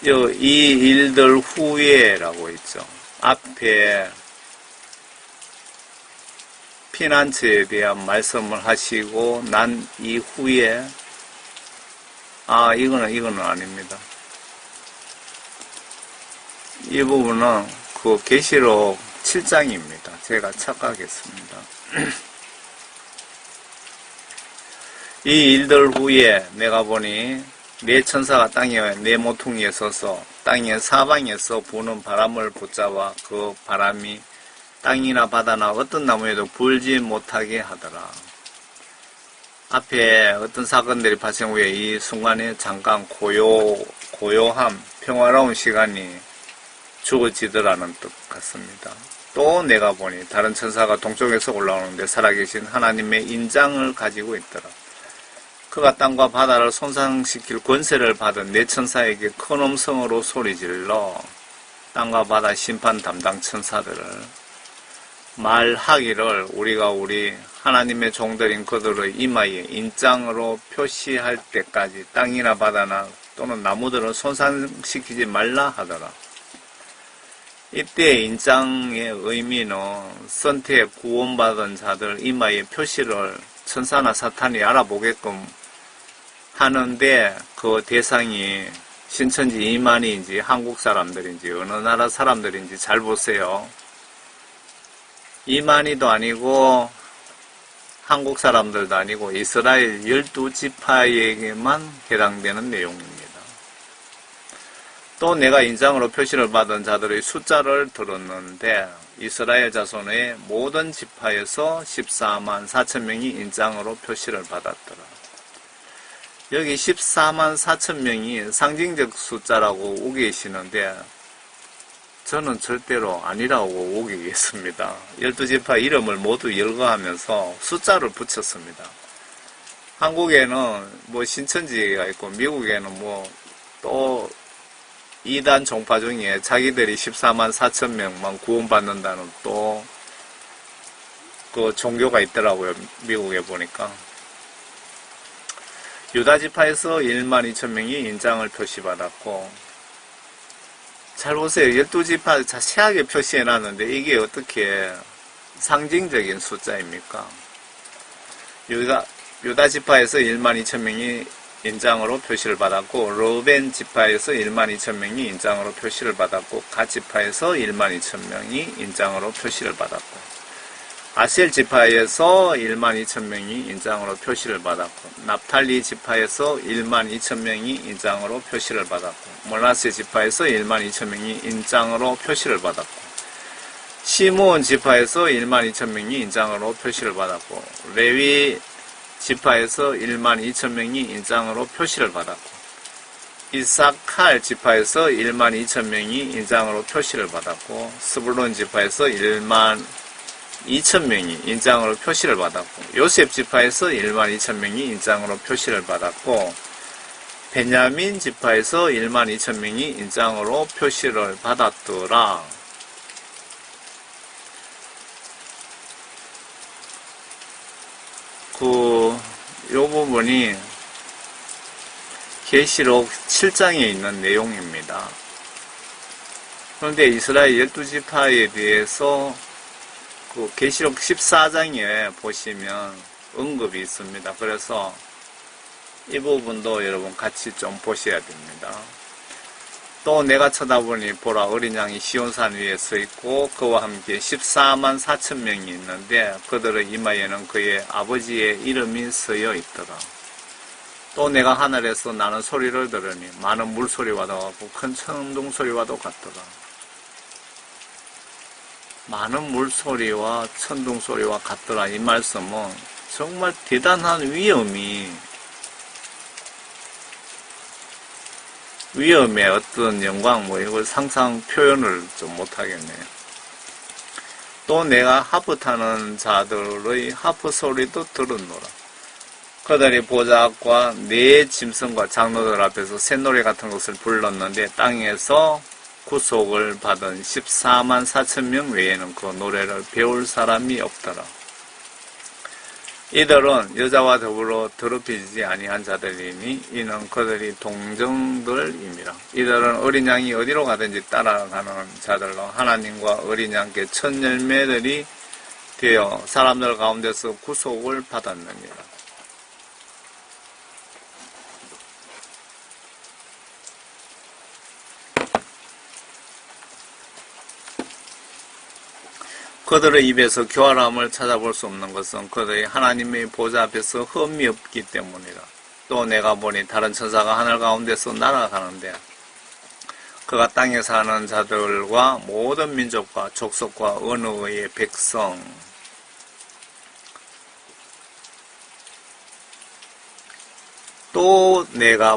이 일들 후에라고 있죠. 앞에 피난처에 대한 말씀을 하시고 난 이후에 이거는 아닙니다. 이 부분은 그 계시록 7장입니다. 제가 착각했습니다. 이 일들 후에 내가 보니 네 천사가 땅에 네 모퉁이에 서서 땅의 사방에서 부는 바람을 붙잡아 그 바람이 땅이나 바다나 어떤 나무에도 불지 못하게 하더라. 앞에 어떤 사건들이 발생 후에 이 순간에 잠깐 고요함, 평화로운 시간이 주어지더라는 뜻 같습니다. 또 내가 보니 다른 천사가 동쪽에서 올라오는데 살아계신 하나님의 인장을 가지고 있더라. 그가 땅과 바다를 손상시킬 권세를 받은 네 천사에게 큰 음성으로 소리질러 땅과 바다 심판 담당 천사들을 말하기를 우리가 우리 하나님의 종들인 그들의 이마에 인장으로 표시할 때까지 땅이나 바다나 또는 나무들을 손상시키지 말라 하더라. 이때 인장의 의미는 선택 구원받은 자들 이마에 표시를 천사나 사탄이 알아보게끔 하는데 그 대상이 신천지 이만희인지 한국 사람들인지 어느 나라 사람들인지 잘 보세요. 이만희도 아니고 한국 사람들도 아니고 이스라엘 12지파에게만 해당되는 내용입니다. 또 내가 인장으로 표시를 받은 자들의 숫자를 들었는데 이스라엘 자손의 모든 지파에서 14만 4천 명이 인장으로 표시를 받았더라. 여기 14만 4천 명이 상징적 숫자라고 우기시는데 저는 절대로 아니라고 우기겠습니다. 12지파 이름을 모두 열거하면서 숫자를 붙였습니다. 한국에는 뭐 신천지가 있고 미국에는 뭐 또 이단 종파 중에 자기들이 14만 4천 명만 구원받는다는 또 그 종교가 있더라고요. 미국에 보니까. 유다지파에서 1만 2천 명이 인장을 표시받았고 잘 보세요. 12지파 자세하게 표시해놨는데 이게 어떻게 상징적인 숫자입니까? 유다지파에서 1만 2천 명이 인장으로 표시를 받았고 르벤 지파에서 1만 2천 명이 인장으로 표시를 받았고 갓 지파에서 1만 2천 명이 인장으로 표시를 받았고 아셀 지파에서 1만 2천 명이 인장으로 표시를 받았고 납탈리 지파에서 1만 2천 명이 인장으로 표시를 받았고 므낫세 지파에서 1만 2천 명이 인장으로 표시를 받았고 시므온 지파에서 1만 2천 명이 인장으로 표시를 받았고 레위 지파에서 1만 2천 명이 인장으로 표시를 받았고 이사칼 지파에서 1만 2천 명이 인장으로 표시를 받았고 스불론 지파에서 1만 2천 명이 인장으로 표시를 받았고 요셉 지파에서 1만 2천 명이 인장으로 표시를 받았고 베냐민 지파에서 1만 2천 명이 인장으로 표시를 받았더라. 요 부분이 계시록 7장에 있는 내용입니다. 그런데 이스라엘 12지파에 대해서 그 계시록 14장에 보시면 언급이 있습니다. 그래서 이 부분도 여러분 같이 좀 보셔야 됩니다. 또 내가 쳐다보니 보라 어린 양이 시온산 위에 서 있고 그와 함께 14만 4천 명이 있는데 그들의 이마에는 그의 아버지의 이름이 쓰여 있더라. 또 내가 하늘에서 나는 소리를 들으니 많은 물소리와도 같고 큰 천둥 소리와도 같더라. 많은 물소리와 천둥 소리와 같더라. 이 말씀은 정말 대단한 위험의 어떤 영광 이걸 상상 표현을 좀 못하겠네요. 또 내가 하프 타는 자들의 하프 소리도 들었노라. 그들이 보좌 앞과 네 짐승과 장로들 앞에서 쇳노래 같은 것을 불렀는데 땅에서 구속을 받은 14만 4천 명 외에는 그 노래를 배울 사람이 없더라. 이들은 여자와 더불어 더럽히지 아니한 자들이니 이는 그들이 동정들입니다. 이들은 어린 양이 어디로 가든지 따라가는 자들로 하나님과 어린 양께 첫 열매들이 되어 사람들 가운데서 구속을 받았느니라. 그들의 입에서 교활함을 찾아볼 수 없는 것은 그들이 하나님의 보좌 앞에서 흠이 없기 때문이라. 또 내가 보니 다른 천사가 하늘 가운데서 날아가는데 그가 땅에 사는 자들과 모든 민족과 족속과 언어의 백성 또 내가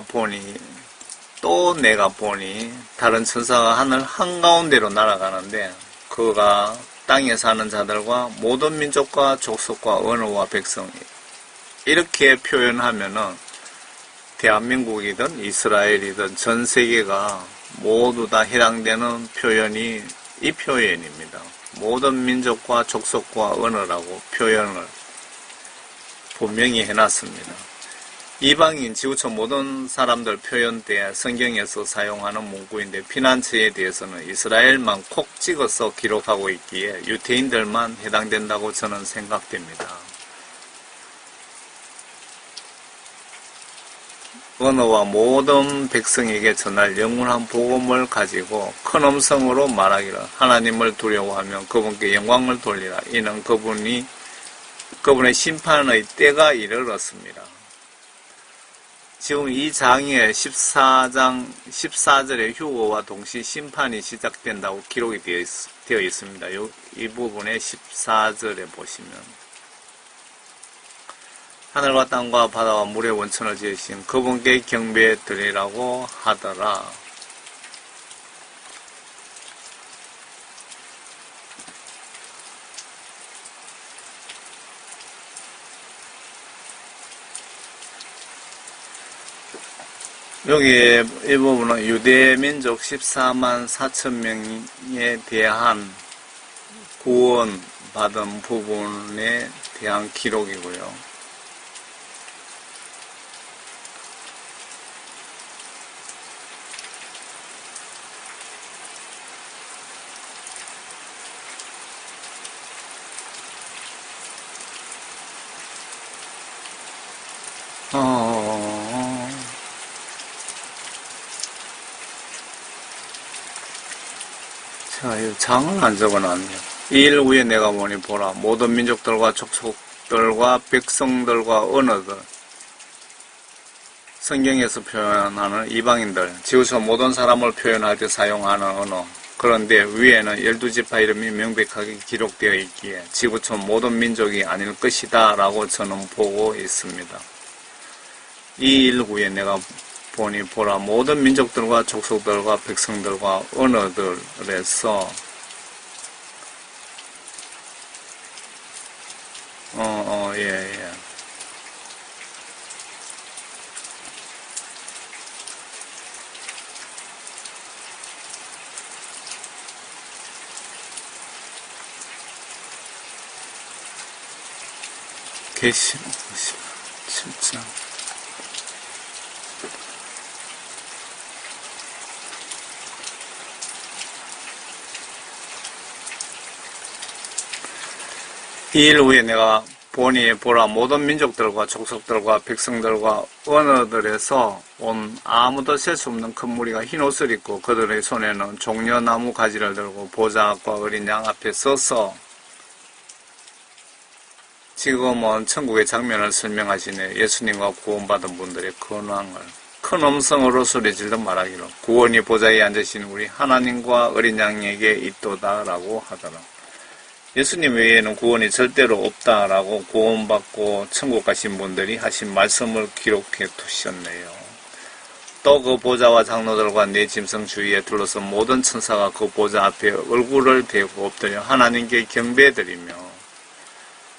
보니 다른 천사가 하늘 한가운데로 날아가는데 그가 땅에 사는 자들과 모든 민족과 족속과 언어와 백성 이렇게 표현하면은 대한민국이든 이스라엘이든 전 세계가 모두 다 해당되는 표현이 이 표현입니다. 모든 민족과 족속과 언어라고 표현을 분명히 해놨습니다. 이방인, 지구촌 모든 사람들 표현 때 성경에서 사용하는 문구인데 피난처에 대해서는 이스라엘만 콕 찍어서 기록하고 있기에 유대인들만 해당된다고 저는 생각됩니다. 언어와 모든 백성에게 전할 영원한 복음을 가지고 큰 음성으로 말하기를 하나님을 두려워하며 그분께 영광을 돌리라. 이는 그분의 심판의 때가 이르렀습니다. 지금 이 장에 14절에 휴거와 동시 심판이 시작된다고 기록이 되어 있습니다. 이 부분에 14절에 보시면 하늘과 땅과 바다와 물의 원천을 지으신 그분께 경배 드리라고 하더라. 여기 이 부분은 유대민족 14만 4천 명에 대한 구원받은 부분에 대한 기록이고요. 자, 이 장을 안 적어놨네요. 이 일 후에 내가 보니 보라 모든 민족들과 족속들과 백성들과 언어들 성경에서 표현하는 이방인들 지구촌 모든 사람을 표현할 때 사용하는 언어 그런데 위에는 12지파 이름이 명백하게 기록되어 있기에 지구촌 모든 민족이 아닐 것이다 라고 저는 보고 있습니다. 이 일 후에 내가 보니 보라 모든 민족들과 족속들과 백성들과 언어들에서 예. 계시록 7장 이 일 후에 내가 보니 보라 모든 민족들과 족속들과 백성들과 언어들에서 온 아무도 셀 수 없는 큰 무리가 흰 옷을 입고 그들의 손에는 종려나무 가지를 들고 보좌 앞과 어린 양 앞에 서서 지금은 천국의 장면을 설명하시네. 예수님과 구원받은 분들의 근황을 큰 음성으로 소리질러 말하기로 구원이 보좌에 앉으신 우리 하나님과 어린 양에게 있도다 라고 하더라. 예수님 외에는 구원이 절대로 없다라고 구원받고 천국 가신 분들이 하신 말씀을 기록해 두셨네요. 또 그 보좌와 장로들과 네 짐승 주위에 둘러서 모든 천사가 그 보좌 앞에 얼굴을 대고 엎드려 하나님께 경배드리며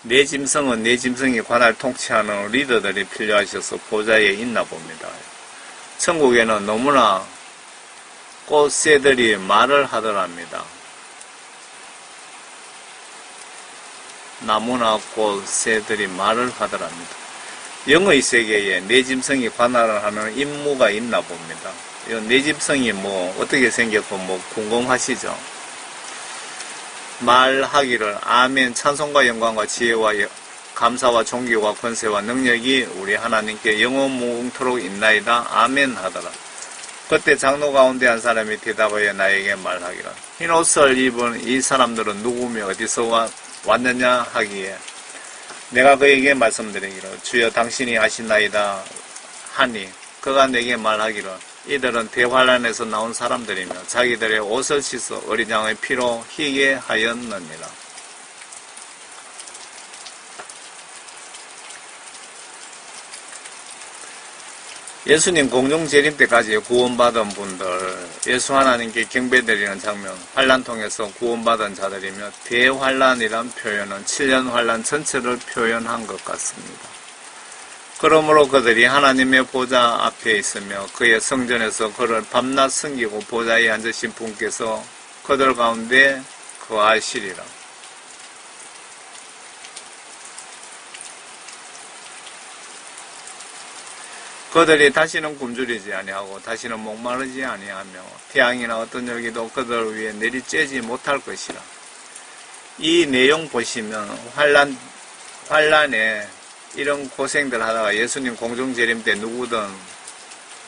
네 짐승은 네 짐승이 관할 통치하는 리더들이 필요하셔서 보좌에 있나 봅니다. 천국에는 너무나 꽃새들이 말을 하더랍니다. 나무나 꽃, 새들이 말을 하더랍니다. 영의 세계에 내짐승이 관할을 하는 임무가 있나 봅니다. 이 내짐승이 어떻게 생겼고 궁금하시죠? 말하기를 아멘 찬송과 영광과 지혜와 감사와 존귀와 권세와 능력이 우리 하나님께 영원 무궁토록 있나이다. 아멘 하더라. 그때 장로 가운데 한 사람이 대답하여 나에게 말하기를 흰옷을 입은 이 사람들은 누구며 어디서 왔느냐 하기에 내가 그에게 말씀드리기를 주여 당신이 하시나이다 하니 그가 내게 말하기를 이들은 대환란에서 나온 사람들이며 자기들의 옷을 씻어 어린 양의 피로 희게 하였느니라. 예수님 공중재림 때까지 구원받은 분들, 예수 하나님께 경배드리는 장면, 환란 통해서 구원받은 자들이며 대환란이란 표현은 7년 환란 전체를 표현한 것 같습니다. 그러므로 그들이 하나님의 보좌 앞에 있으며 그의 성전에서 그를 밤낮 섬기고 보좌에 앉으신 분께서 그들 가운데 거하시리라. 그들이 다시는 굶주리지 아니하고 다시는 목마르지 아니하며 태양이나 어떤 열기도 그들 위에 내리쬐지 못할 것이라. 이 내용 보시면 환란에 이런 고생들 하다가 예수님 공중재림 때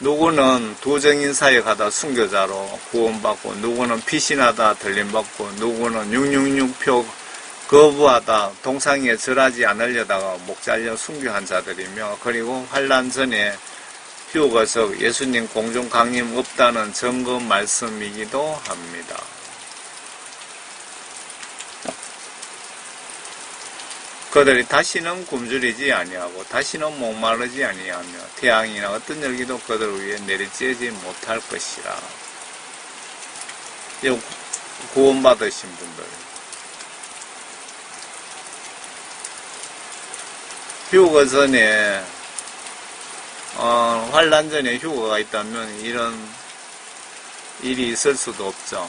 누구는 도정인 사역하다 순교자로 구원받고 누구는 피신하다 들림받고 누구는 666표 거부하다 동상에 절하지 않으려다가 목 잘려 순교한 자들이며 그리고 환란 전에 휴거석 예수님 공중 강림 없다는 점검 말씀이기도 합니다. 그들이 다시는 굶주리지 아니하고 다시는 목마르지 아니하며 태양이나 어떤 열기도 그들 위에 내리쬐지 못할 것이라. 구원받으신 분들, 휴거 전에 환란 전에 휴거가 있다면 이런 일이 있을 수도 없죠.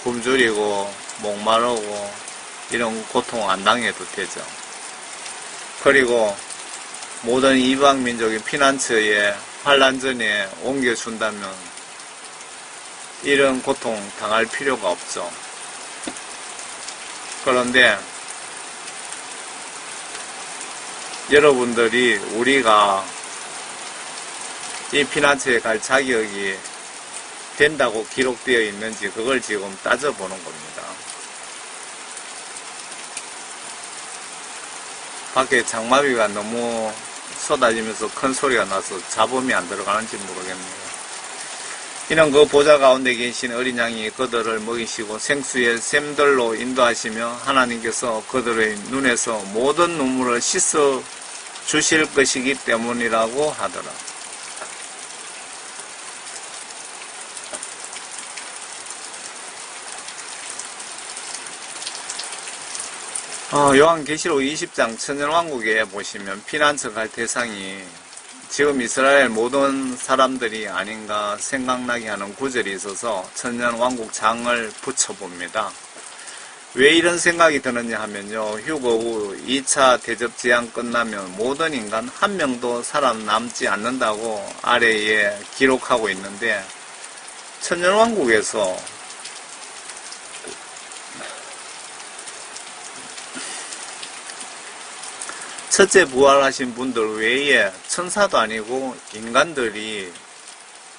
굶주리고 목마르고 이런 고통 안 당해도 되죠. 그리고 모든 이방 민족이 피난처에 환란 전에 옮겨준다면 이런 고통 당할 필요가 없죠. 그런데 여러분들이 우리가 이 피난처에 갈 자격이 된다고 기록되어 있는지 그걸 지금 따져보는 겁니다. 밖에 장마비가 너무 쏟아지면서 큰 소리가 나서 잡음이 안 들어가는지 모르겠네요. 이는 그 보좌 가운데 계신 어린 양이 그들을 먹이시고 생수의 샘들로 인도하시며 하나님께서 그들의 눈에서 모든 눈물을 씻어 주실 것이기 때문이라고 하더라. 요한계시록 20장 천년왕국에 보시면 피난처 갈 대상이 지금 이스라엘 모든 사람들이 아닌가 생각나게 하는 구절이 있어서 천년왕국장을 붙여봅니다. 왜 이런 생각이 드느냐 하면요, 휴거 후 2차 대접제한 끝나면 모든 인간 한 명도 살아남지 않는다고 아래에 기록하고 있는데 천년왕국에서 첫째 부활하신 분들 외에 천사도 아니고 인간들이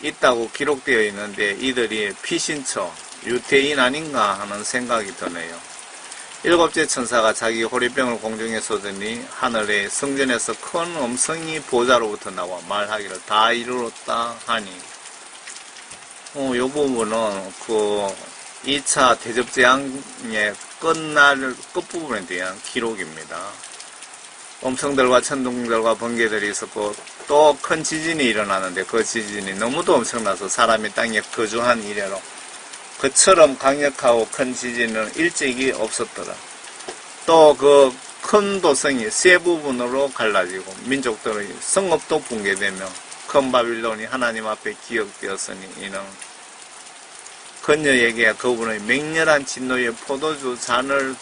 있다고 기록되어 있는데 이들이 피신처, 유태인 아닌가 하는 생각이 드네요. 일곱째 천사가 자기 호리병을 공중에 쏘더니 하늘의 성전에서 큰 음성이 보좌로부터 나와 말하기를 다 이루었다 하니 이 부분은 그 2차 대접재앙의 끝부분에 대한 기록입니다. 음성들과 천둥들과 번개들이 있었고 또 큰 지진이 일어나는데 그 지진이 너무도 엄청나서 사람이 땅에 거주한 이래로 그처럼 강력하고 큰 지진은 일찍이 없었더라. 또 그 큰 도성이 세 부분으로 갈라지고 민족들의 성읍도 붕괴되며 큰 바빌론이 하나님 앞에 기억되었으니 이는 그녀에게 그분의 맹렬한 진노의 포도주 잔을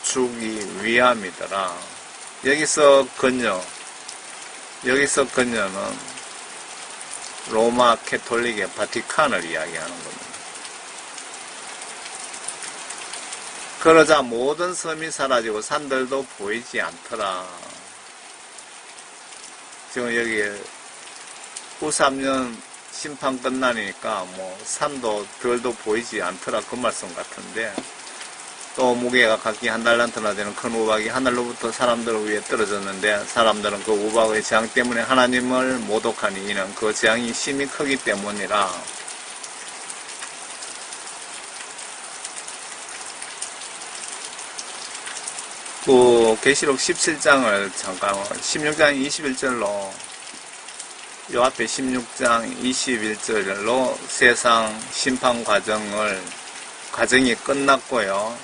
주기 위함이더라. 여기서 건녀는 로마 캐톨릭의 바티칸을 이야기하는 겁니다. 그러자 모든 섬이 사라지고 산들도 보이지 않더라. 지금 여기 후3년 심판 끝나니까 산도 들도 보이지 않더라 그 말씀 같은데, 또 무게가 각기 한 달란트나 되는 큰 우박이 하늘로부터 사람들을 위해 떨어졌는데 사람들은 그 우박의 재앙 때문에 하나님을 모독하니 이는 그 재앙이 심히 크기 때문이라. 그 계시록 17장을 잠깐 16장 21절로 요 앞에 16장 21절로 세상 심판 과정이 끝났고요.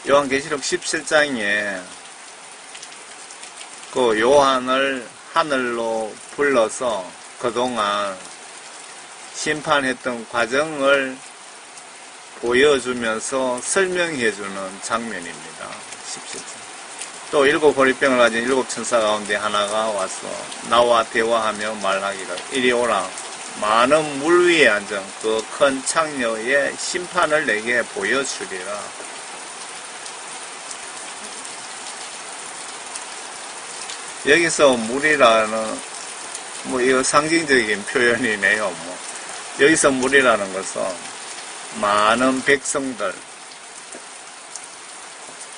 요한계시록 17장에 그 요한을 하늘로 불러서 그동안 심판했던 과정을 보여주면서 설명해주는 장면입니다. 17장. 또 7보리병을 가진 7천사 가운데 하나가 와서 나와 대화하며 말하기를 이리 오라. 많은 물 위에 앉은 그 큰 창녀의 심판을 내게 보여주리라. 여기서 물이라는 이거 상징적인 표현이네요. 여기서 물이라는 것은 많은 백성들,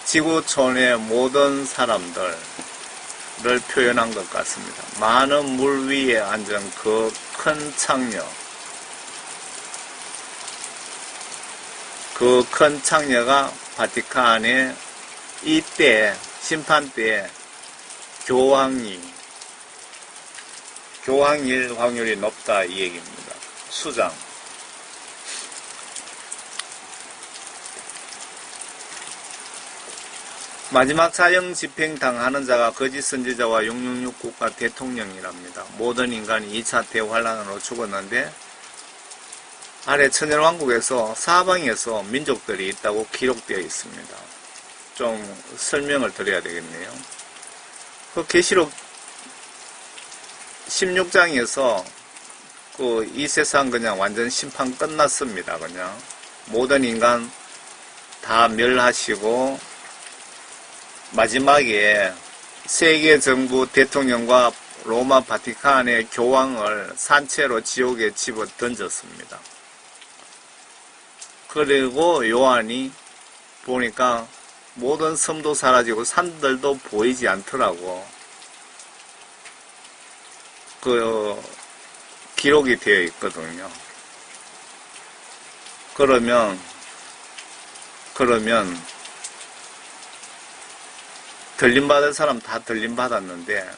지구촌의 모든 사람들을 표현한 것 같습니다. 많은 물 위에 앉은 그 큰 창녀, 그 큰 창녀가 바티칸의 이때 심판 때 교황일 확률이 높다 이 얘기입니다. 수장. 마지막 사형 집행 당하는 자가 거짓 선지자와 666 국가 대통령이랍니다. 모든 인간이 2차 대환란으로 죽었는데 아래 천연왕국에서 사방에서 민족들이 있다고 기록되어 있습니다. 좀 설명을 드려야 되겠네요. 그 계시록 16장에서 이 세상 그냥 완전 심판 끝났습니다. 그냥 모든 인간 다 멸하시고 마지막에 세계 정부 대통령과 로마 바티칸의 교황을 산채로 지옥에 집어 던졌습니다. 그리고 요한이 보니까 모든 섬도 사라지고 산들도 보이지 않더라고. 기록이 되어 있거든요. 그러면 들림받을 사람 다 들림받았는데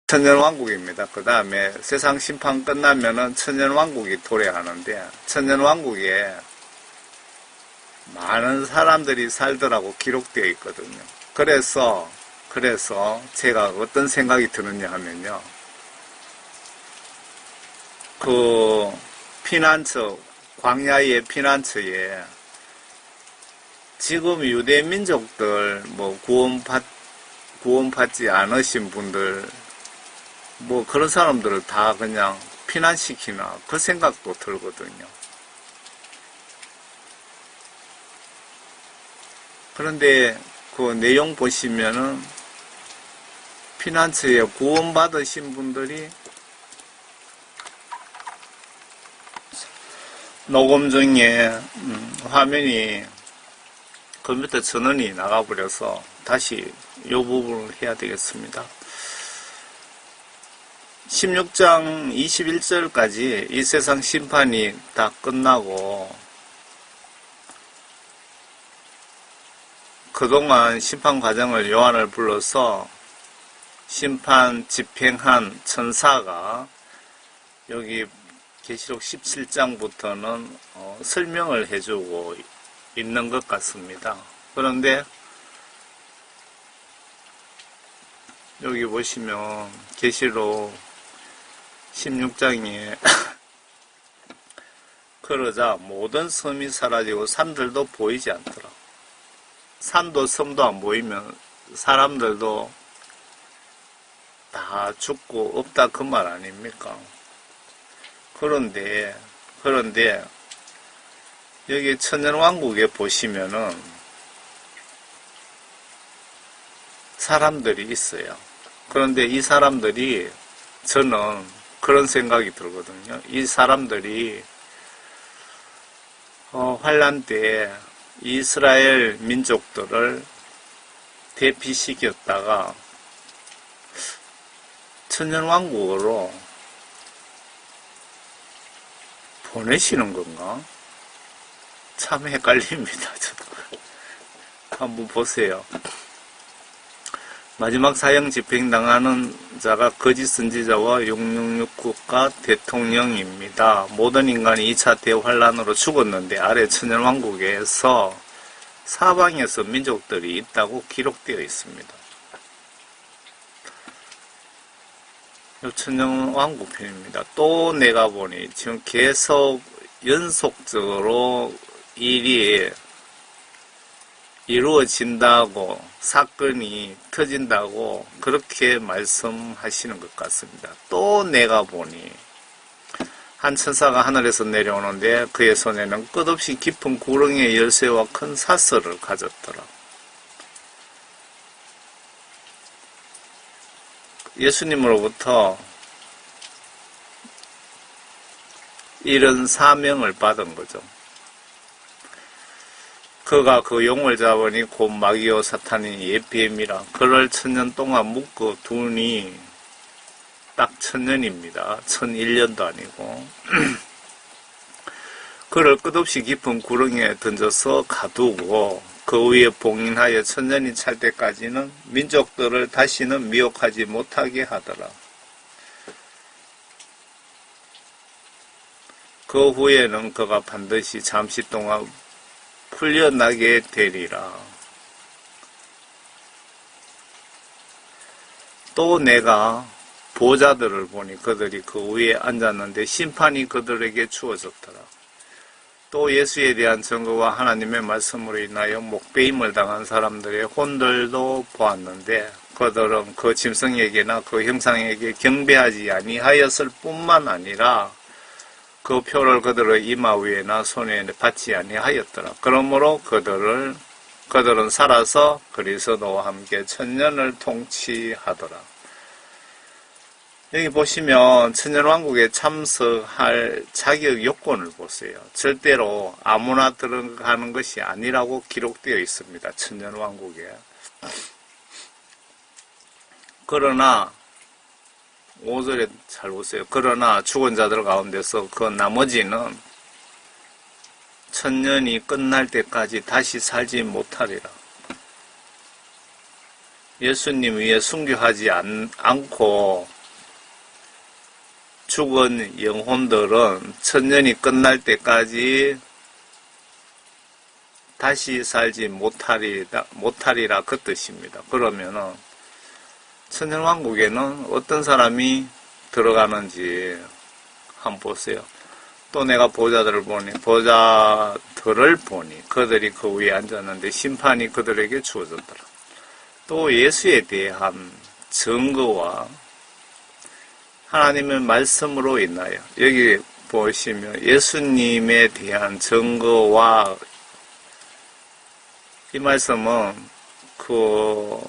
천년왕국입니다. 그 다음에 세상 심판 끝나면은 천년왕국이 도래하는데 천년왕국에 많은 사람들이 살더라고 기록되어 있거든요. 그래서 제가 어떤 생각이 드느냐 하면요. 피난처, 광야의 피난처에 지금 유대 민족들, 구원받지 않으신 분들, 그런 사람들을 다 그냥 피난시키나, 그 생각도 들거든요. 그런데 그 내용 보시면은, 피난처에 구원받으신 분들이 녹음 중에 화면이 컴퓨터 전원이 나가버려서 다시 이 부분을 해야 되겠습니다. 16장 21절까지 이 세상 심판이 다 끝나고 그동안 심판 과정을 요한을 불러서 심판 집행한 천사가 여기 계시록 17장부터는 설명을 해주고 있는 것 같습니다. 그런데 여기 보시면 계시록 16장에 그러자 모든 섬이 사라지고 산들도 보이지 않더라. 산도 섬도 안 보이면 사람들도 다 죽고 없다 그 말 아닙니까? 그런데 여기 천년왕국에 보시면은 사람들이 있어요. 그런데 이 사람들이 저는 그런 생각이 들거든요. 이 사람들이 환란 때 이스라엘 민족들을 대피시켰다가 천년왕국으로 보내시는 건가? 참 헷갈립니다. 저도. 한번 보세요. 마지막 사형 집행당하는 자가 거짓 선지자와 666 국가 대통령입니다. 모든 인간이 2차 대환란으로 죽었는데 아래 천년왕국에서 사방에서 민족들이 있다고 기록되어 있습니다. 천년왕국편입니다. 또 내가 보니 지금 계속 연속적으로 일이 이루어진다고 사건이 터진다고 그렇게 말씀하시는 것 같습니다. 또 내가 보니 한 천사가 하늘에서 내려오는데 그의 손에는 끝없이 깊은 구렁이의 열쇠와 큰 사슬을 가졌더라. 예수님으로부터 이런 사명을 받은 거죠. 그가 그 용을 잡으니 곧 마귀요 사탄이 옛뱀이라 그를 천년 동안 묶어 두니 딱 천년입니다. 1001년도 아니고 그를 끝없이 깊은 구렁이에 던져서 가두고 그 위에 봉인하여 천년이 찰 때까지는 민족들을 다시는 미혹하지 못하게 하더라. 그 후에는 그가 반드시 잠시 동안 풀려나게 되리라. 또 내가 보좌들을 보니 그들이 그 위에 앉았는데 심판이 그들에게 주어졌더라. 또 예수에 대한 증거와 하나님의 말씀으로 인하여 목배임을 당한 사람들의 혼들도 보았는데 그들은 그 짐승에게나 그 형상에게 경배하지 아니하였을 뿐만 아니라 그 표를 그들의 이마 위에나 손에 받지 아니하였더라. 그러므로 그들은 살아서 그리스도와 함께 천년을 통치하더라. 여기 보시면 천년왕국에 참석할 자격 요건을 보세요. 절대로 아무나 들어가는 것이 아니라고 기록되어 있습니다. 천년왕국에. 그러나 5절에 잘 보세요. 그러나 죽은 자들 가운데서 그 나머지는 천년이 끝날 때까지 다시 살지 못하리라. 예수님 위에 순교하지 않고 죽은 영혼들은 천년이 끝날 때까지 다시 살지 못하리라 그 뜻입니다. 그러면은 천년왕국에는 어떤 사람이 들어가는지 한번 보세요. 또 내가 보좌들을 보니 그들이 그 위에 앉았는데 심판이 그들에게 주어졌더라. 또 예수에 대한 증거와 하나님의 말씀으로 인하여 여기 보시면 예수님에 대한 증거와 이 말씀은 그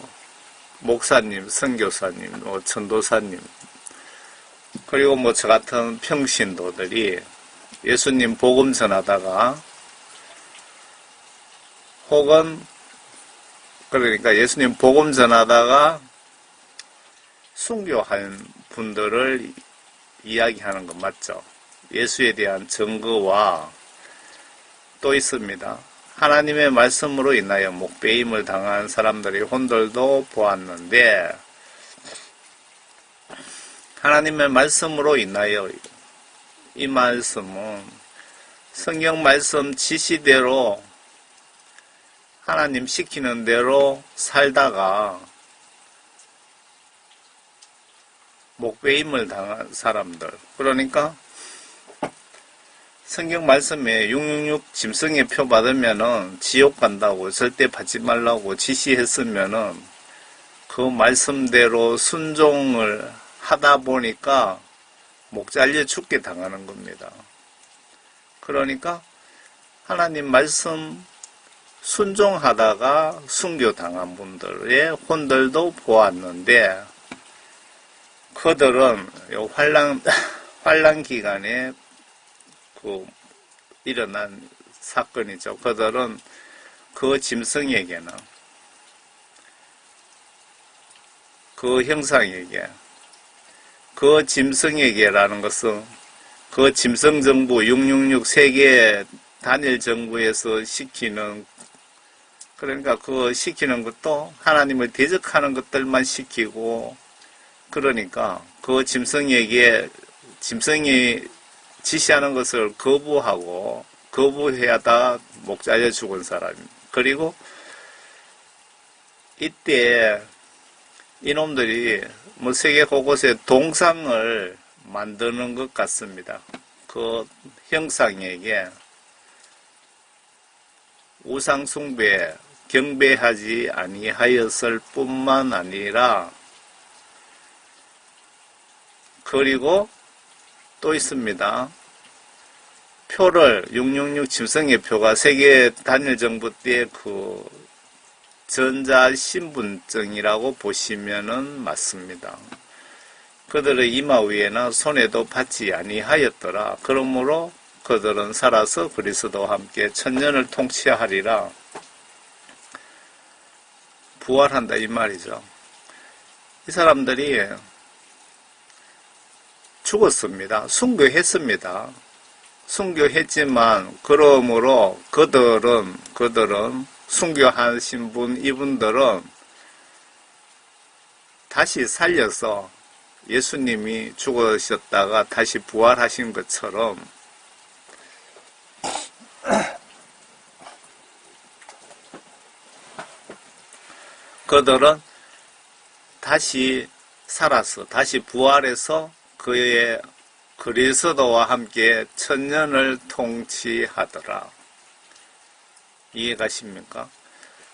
목사님, 선교사님, 전도사님 그리고 저 같은 평신도들이 예수님 복음 전하다가 혹은 그러니까 예수님 복음 전하다가 순교한 분들을 이야기하는 것 맞죠? 예수에 대한 증거와 또 있습니다. 하나님의 말씀으로 인하여 목배임을 당한 사람들의 혼들도 보았는데 하나님의 말씀으로 인하여 이 말씀은 성경 말씀 지시대로 하나님 시키는 대로 살다가 목배임을 당한 사람들 그러니까 성경 말씀에 666 짐승의 표 받으면은 지옥 간다고 절대 받지 말라고 지시했으면은 그 말씀대로 순종을 하다 보니까 목 잘려 죽게 당하는 겁니다. 그러니까 하나님 말씀 순종하다가 순교당한 분들의 혼들도 보았는데 그들은 환란 기간에 일어난 사건이죠. 그들은 그 짐승에게는 그 형상에게 그 짐승에게라는 것은 그 짐승 정부 666 세계 단일 정부에서 시키는 그러니까 그 시키는 것도 하나님을 대적하는 것들만 시키고 그러니까 그 짐승이 지시하는 것을 거부하다 목 잘려 죽은 사람입니다. 그리고 이때 이놈들이 세계 곳곳에 동상을 만드는 것 같습니다. 그 형상에게 우상 숭배, 경배하지 아니하였을 뿐만 아니라 그리고 또 있습니다. 표를 666 짐승의 표가 세계 단일 정부 때 그 전자 신분증이라고 보시면은 맞습니다. 그들의 이마 위에나 손에도 받지 아니하였더라. 그러므로 그들은 살아서 그리스도와 함께 천년을 통치하리라. 부활한다 이 말이죠. 이 사람들이 죽었습니다. 순교했습니다. 순교했지만 그러므로 그들은 순교하신 이분들은 다시 살려서 예수님이 죽으셨다가 다시 부활하신 것처럼 그들은 다시 살아서 다시 부활해서 그의 그리스도와 함께 천년을 통치하더라. 이해가십니까?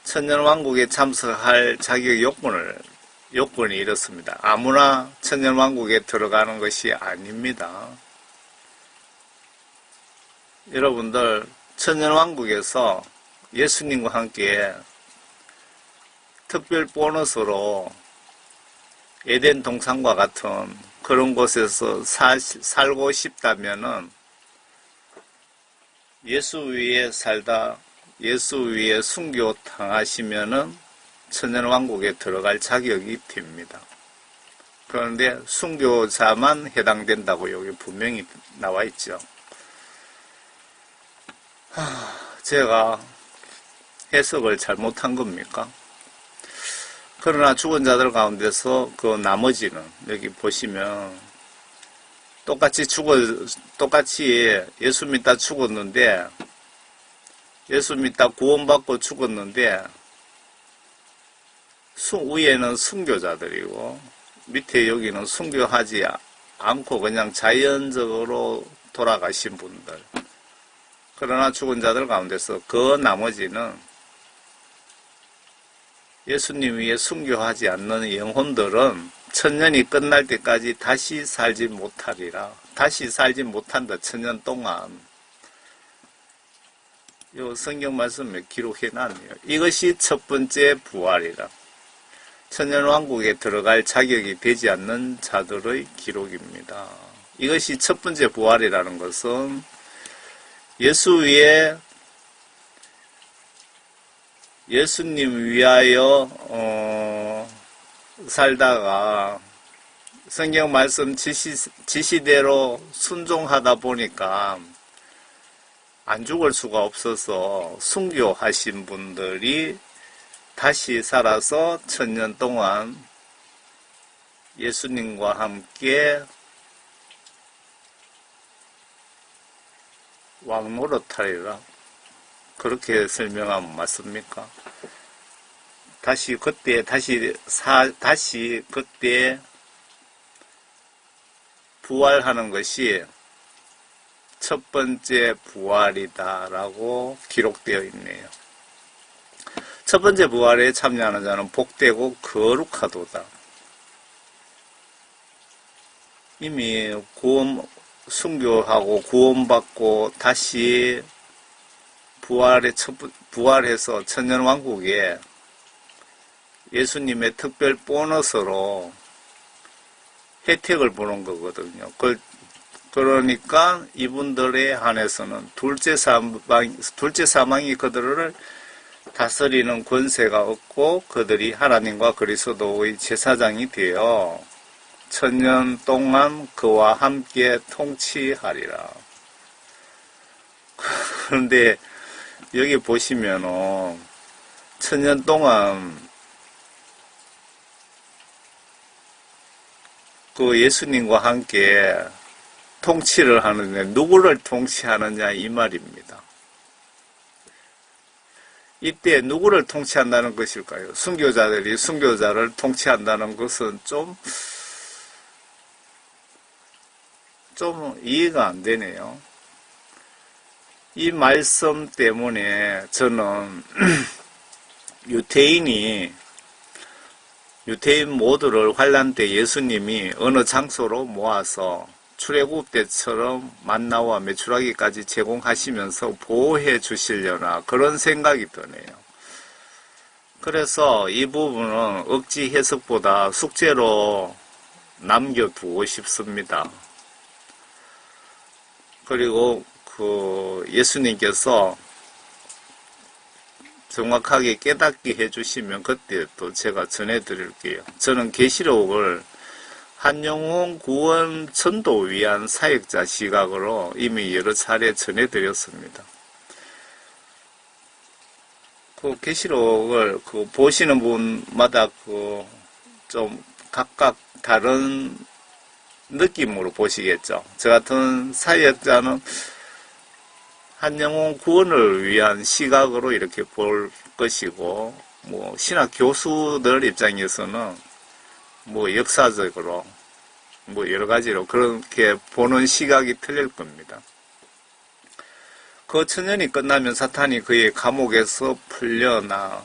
천년왕국에 참석할 자격 요건이 이렇습니다. 아무나 천년왕국에 들어가는 것이 아닙니다. 여러분들 천년왕국에서 예수님과 함께 특별 보너스로 에덴 동산과 같은 그런 곳에서 살고 싶다면은 예수 위에 살다 예수 위에 순교 당하시면은 천년왕국에 들어갈 자격이 됩니다. 그런데 순교자만 해당된다고 여기 분명히 나와 있죠. 제가 해석을 잘못한 겁니까? 그러나 죽은 자들 가운데서 그 나머지는 여기 보시면 똑같이 예수 믿다 죽었는데 예수 믿다 구원받고 죽었는데 위에는 순교자들이고 밑에 여기는 순교하지 않고 그냥 자연적으로 돌아가신 분들. 그러나 죽은 자들 가운데서 그 나머지는 예수님 위에 순교하지 않는 영혼들은 천년이 끝날 때까지 다시 살지 못하리라. 다시 살지 못한다. 천년 동안. 이 성경 말씀에 기록해놨네요. 이것이 첫 번째 부활이라. 천년왕국에 들어갈 자격이 되지 않는 자들의 기록입니다. 이것이 첫 번째 부활이라는 것은 예수 위에 예수님 위하여 살다가 성경 말씀 지시대로 순종하다 보니까 안 죽을 수가 없어서 순교하신 분들이 다시 살아서 천년 동안 예수님과 함께 왕노릇하리라. 그렇게 설명하면 맞습니까? 다시 그때 부활하는 것이 첫 번째 부활이다라고 기록되어 있네요. 첫 번째 부활에 참여하는 자는 복되고 거룩하도다. 이미 순교하고 구원받고 다시 부활해서 천년왕국에 예수님의 특별 보너스로 혜택을 보는 거거든요. 그러니까 이분들에 한해서는 둘째 사망이 그들을 다스리는 권세가 없고 그들이 하나님과 그리스도의 제사장이 되어 천년 동안 그와 함께 통치하리라. 그런데 여기 보시면은 천년 동안 그 예수님과 함께 통치를 하는데 누구를 통치하느냐 이 말입니다. 이때 누구를 통치한다는 것일까요? 순교자들이 순교자를 통치한다는 것은 좀 이해가 안 되네요. 이 말씀 때문에 저는 유태인 모두를 환란 때 예수님이 어느 장소로 모아서 출애굽 때처럼 만나와 메추라기까지 제공하시면서 보호해 주시려나 그런 생각이 드네요. 그래서 이 부분은 억지 해석보다 숙제로 남겨두고 싶습니다. 그리고 예수님께서 정확하게 깨닫게 해주시면 그때 또 제가 전해드릴게요. 저는 계시록을 한영혼 구원 전도 위한 사역자 시각으로 이미 여러 차례 전해드렸습니다. 그 계시록을 보시는 분마다 좀 각각 다른 느낌으로 보시겠죠. 저 같은 사역자는 한영혼 구원을 위한 시각으로 이렇게 볼 것이고, 신학 교수들 입장에서는 역사적으로 여러 가지로 그렇게 보는 시각이 틀릴 겁니다. 그 천년이 끝나면 사탄이 그의 감옥에서 풀려나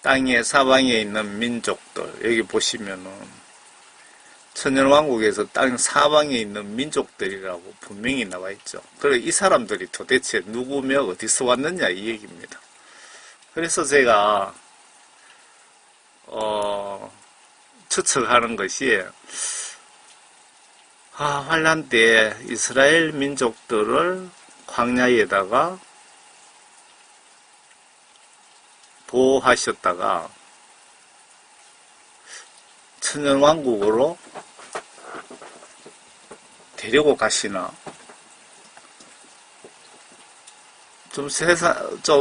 땅의 사방에 있는 민족들, 여기 보시면은 천년왕국에서 땅 사방에 있는 민족들이라고 분명히 나와 있죠. 그리고 이 사람들이 도대체 누구며 어디서 왔느냐 이 얘기입니다. 그래서 제가 추측하는 것이 환란 때 이스라엘 민족들을 광야에다가 보호하셨다가 천년왕국으로 데리고 가시나? 좀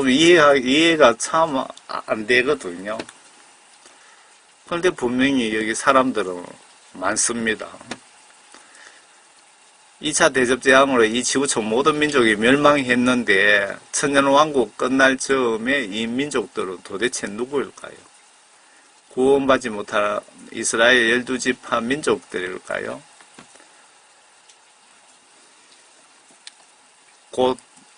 이해가 참 안 되거든요. 그런데 분명히 여기 사람들은 많습니다. 2차 대접재앙으로 이 지구촌 모든 민족이 멸망했는데 천년왕국 끝날 즈음에 이 민족들은 도대체 누구일까요? 구원받지 못할 이스라엘 12지파 민족들일까요?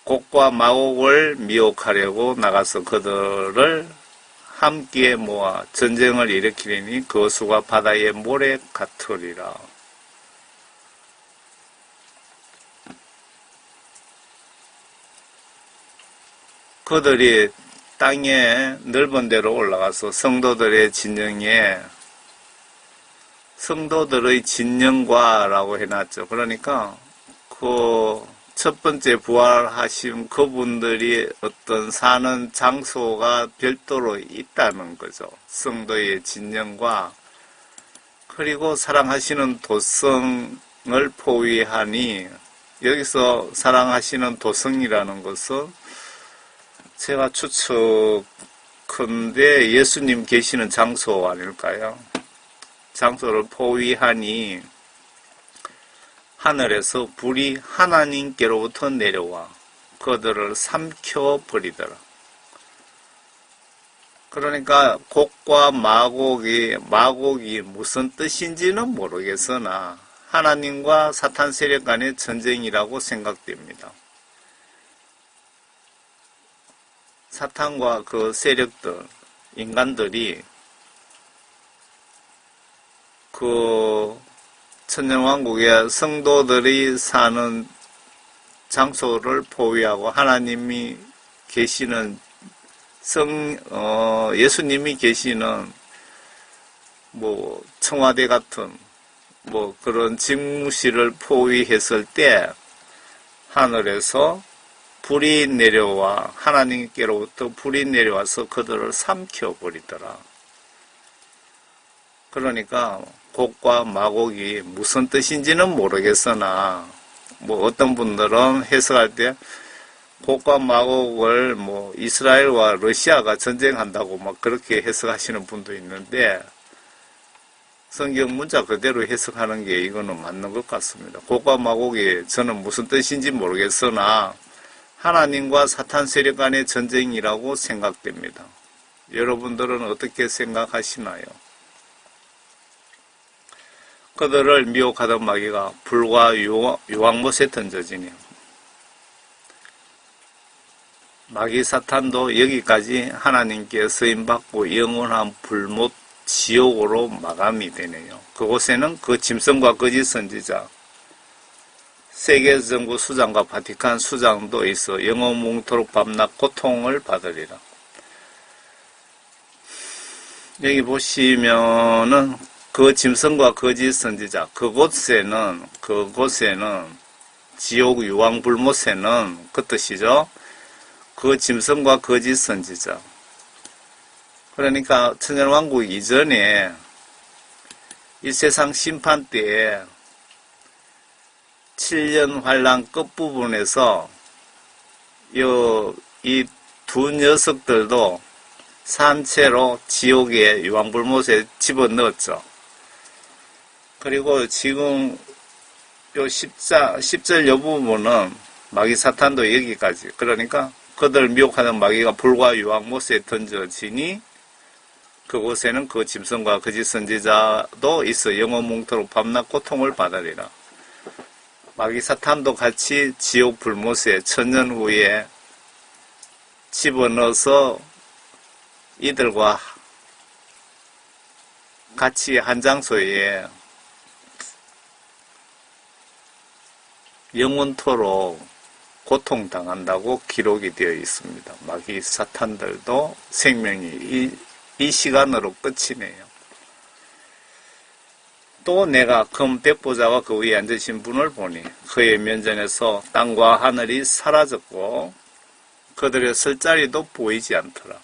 곡과 마곡을 미혹하려고 나가서 그들을 함께 모아 전쟁을 일으키리니 그 수가 바다의 모래 같으리라. 그들이 땅에 넓은 데로 올라가서 성도들의 진영과라고 해놨죠. 그러니까 첫 번째 부활하신 그분들이 어떤 사는 장소가 별도로 있다는 거죠. 성도의 진영과 그리고 사랑하시는 도성을 포위하니 여기서 사랑하시는 도성이라는 것은 제가 추측컨대 예수님 계시는 장소 아닐까요? 장소를 포위하니 하늘에서 불이 하나님께로부터 내려와 그들을 삼켜버리더라. 그러니까 곡과 마곡이 무슨 뜻인지는 모르겠으나 하나님과 사탄 세력 간의 전쟁이라고 생각됩니다. 사탄과 그 세력들, 인간들이 그 천년왕국의 성도들이 사는 장소를 포위하고 하나님이 계시는 예수님이 계시는 청와대 같은 그런 집무실을 포위했을 때 하늘에서 불이 내려와 하나님께로부터 불이 내려와서 그들을 삼켜버리더라. 그러니까 곡과 마곡이 무슨 뜻인지는 모르겠으나 어떤 분들은 해석할 때 곡과 마곡을 이스라엘과 러시아가 전쟁한다고 그렇게 해석하시는 분도 있는데 성경 문자 그대로 해석하는 게 이거는 맞는 것 같습니다. 곡과 마곡이 저는 무슨 뜻인지 모르겠으나 하나님과 사탄 세력 간의 전쟁이라고 생각됩니다. 여러분들은 어떻게 생각하시나요? 그들을 미혹하던 마귀가 불과 유황못에 던져지니 마귀 사탄도 여기까지 하나님께 쓰임받고 영원한 불못 지옥으로 마감이 되네요. 그곳에는 그 짐승과 거짓 선지자, 세계정부 수장과 바티칸 수장도 있어 영원 뭉토록 밤낮 고통을 받으리라. 여기 보시면은 그 짐승과 거짓 선지자, 그곳에는 지옥 유황 불못에는 그 뜻이죠. 그 짐승과 거짓 선지자. 그러니까 천년왕국 이전에 이 세상 심판 때에 7년 환란 끝부분에서 이 두 녀석들도 산채로 지옥의 유황불못에 집어넣었죠. 그리고 지금 요 10절 요 부분은 마귀 사탄도 여기까지. 그러니까 그들 미혹하는 마귀가 불과 유황못에 던져지니 그곳에는 그 짐승과 거짓 선지자도 있어 영원 뭉토록 밤낮 고통을 받으리라. 마귀 사탄도 같이 지옥 불못에 천년 후에 집어넣어서 이들과 같이 한 장소에 영원토록 고통당한다고 기록이 되어 있습니다. 마귀 사탄들도 생명이 이 시간으로 끝이네요. 또 내가 금 백보자와 그 위에 앉으신 분을 보니 그의 면전에서 땅과 하늘이 사라졌고 그들의 설 자리도 보이지 않더라.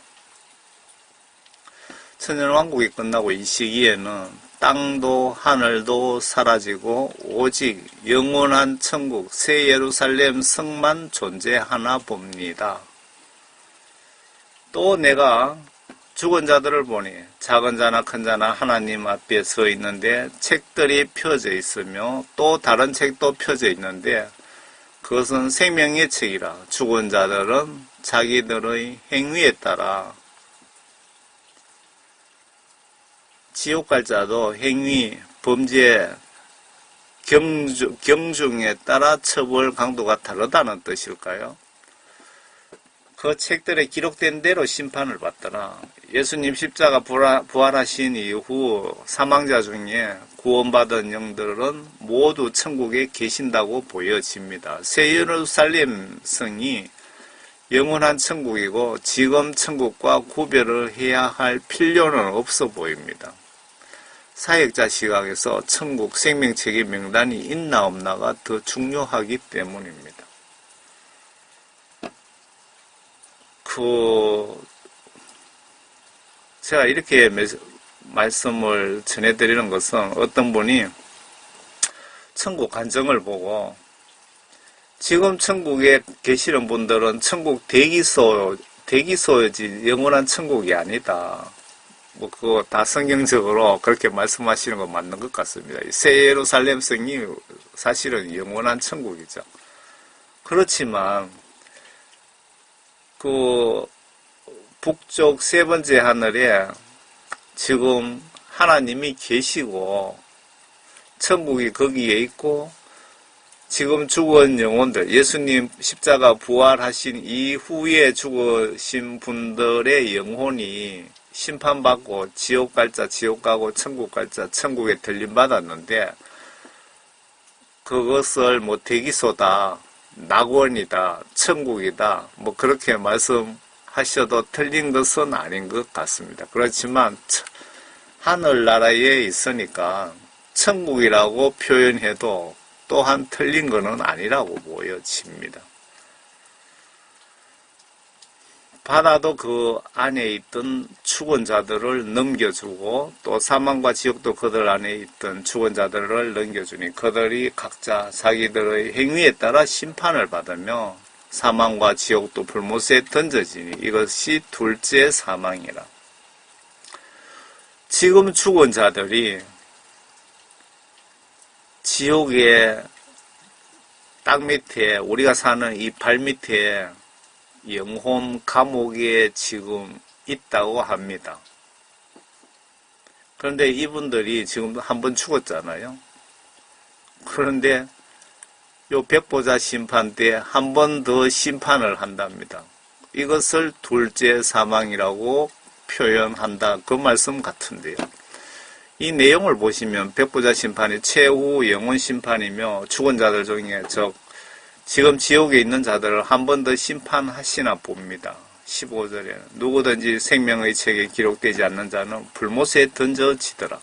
천년왕국이 끝나고 이 시기에는 땅도 하늘도 사라지고 오직 영원한 천국 새 예루살렘 성만 존재하나 봅니다. 또 내가 죽은 자들을 보니 작은 자나 큰 자나 하나님 앞에 서 있는데 책들이 펴져 있으며 또 다른 책도 펴져 있는데 그것은 생명의 책이라. 죽은 자들은 자기들의 행위에 따라 지옥 갈 자도 행위, 범죄, 경중에 따라 처벌 강도가 다르다는 뜻일까요? 그 책들에 기록된 대로 심판을 받더라. 예수님 십자가 부활하신 이후 사망자 중에 구원받은 영들은 모두 천국에 계신다고 보여집니다. 새 예루살렘 성이 영원한 천국이고 지금 천국과 구별을 해야 할 필요는 없어 보입니다. 사역자 시각에서 천국 생명책의 명단이 있나 없나가 더 중요하기 때문입니다. 제가 이렇게 말씀을 전해드리는 것은 어떤 분이 천국 간증을 보고 지금 천국에 계시는 분들은 천국 대기소지 영원한 천국이 아니다. 그거 다 성경적으로 그렇게 말씀하시는 건 맞는 것 같습니다. 새 예루살렘 성이 사실은 영원한 천국이죠. 그렇지만 그 북쪽 세 번째 하늘에 지금 하나님이 계시고 천국이 거기에 있고 지금 죽은 영혼들, 예수님 십자가 부활하신 이후에 죽으신 분들의 영혼이 심판받고 지옥 갈자 지옥 가고 천국 갈자 천국에 들림받았는데 그것을 뭐 대기소다, 낙원이다, 천국이다 뭐 그렇게 말씀하셔도 틀린 것은 아닌 것 같습니다. 그렇지만 하늘나라에 있으니까 천국이라고 표현해도 또한 틀린 것은 아니라고 보여집니다. 바다도 그 안에 있던 죽은 자들을 넘겨주고 또 사망과 지옥도 그들 안에 있던 죽은 자들을 넘겨주니 그들이 각자 자기들의 행위에 따라 심판을 받으며 사망과 지옥도 불못에 던져지니 이것이 둘째 사망이라. 지금 죽은 자들이 지옥의 땅 밑에 우리가 사는 이 발 밑에 영혼 감옥에 지금 있다고 합니다. 그런데 이분들이 지금 한번 죽었잖아요. 그런데 요 백보자 심판 때 한 번 더 심판을 한답니다. 이것을 둘째 사망이라고 표현한다. 그 말씀 같은데요. 이 내용을 보시면 백보자 심판이 최후 영혼 심판이며 죽은 자들 중에 지금 지옥에 있는 자들을 한 번 더 심판하시나 봅니다. 15절에 누구든지 생명의 책에 기록되지 않는 자는 불못에 던져지더라.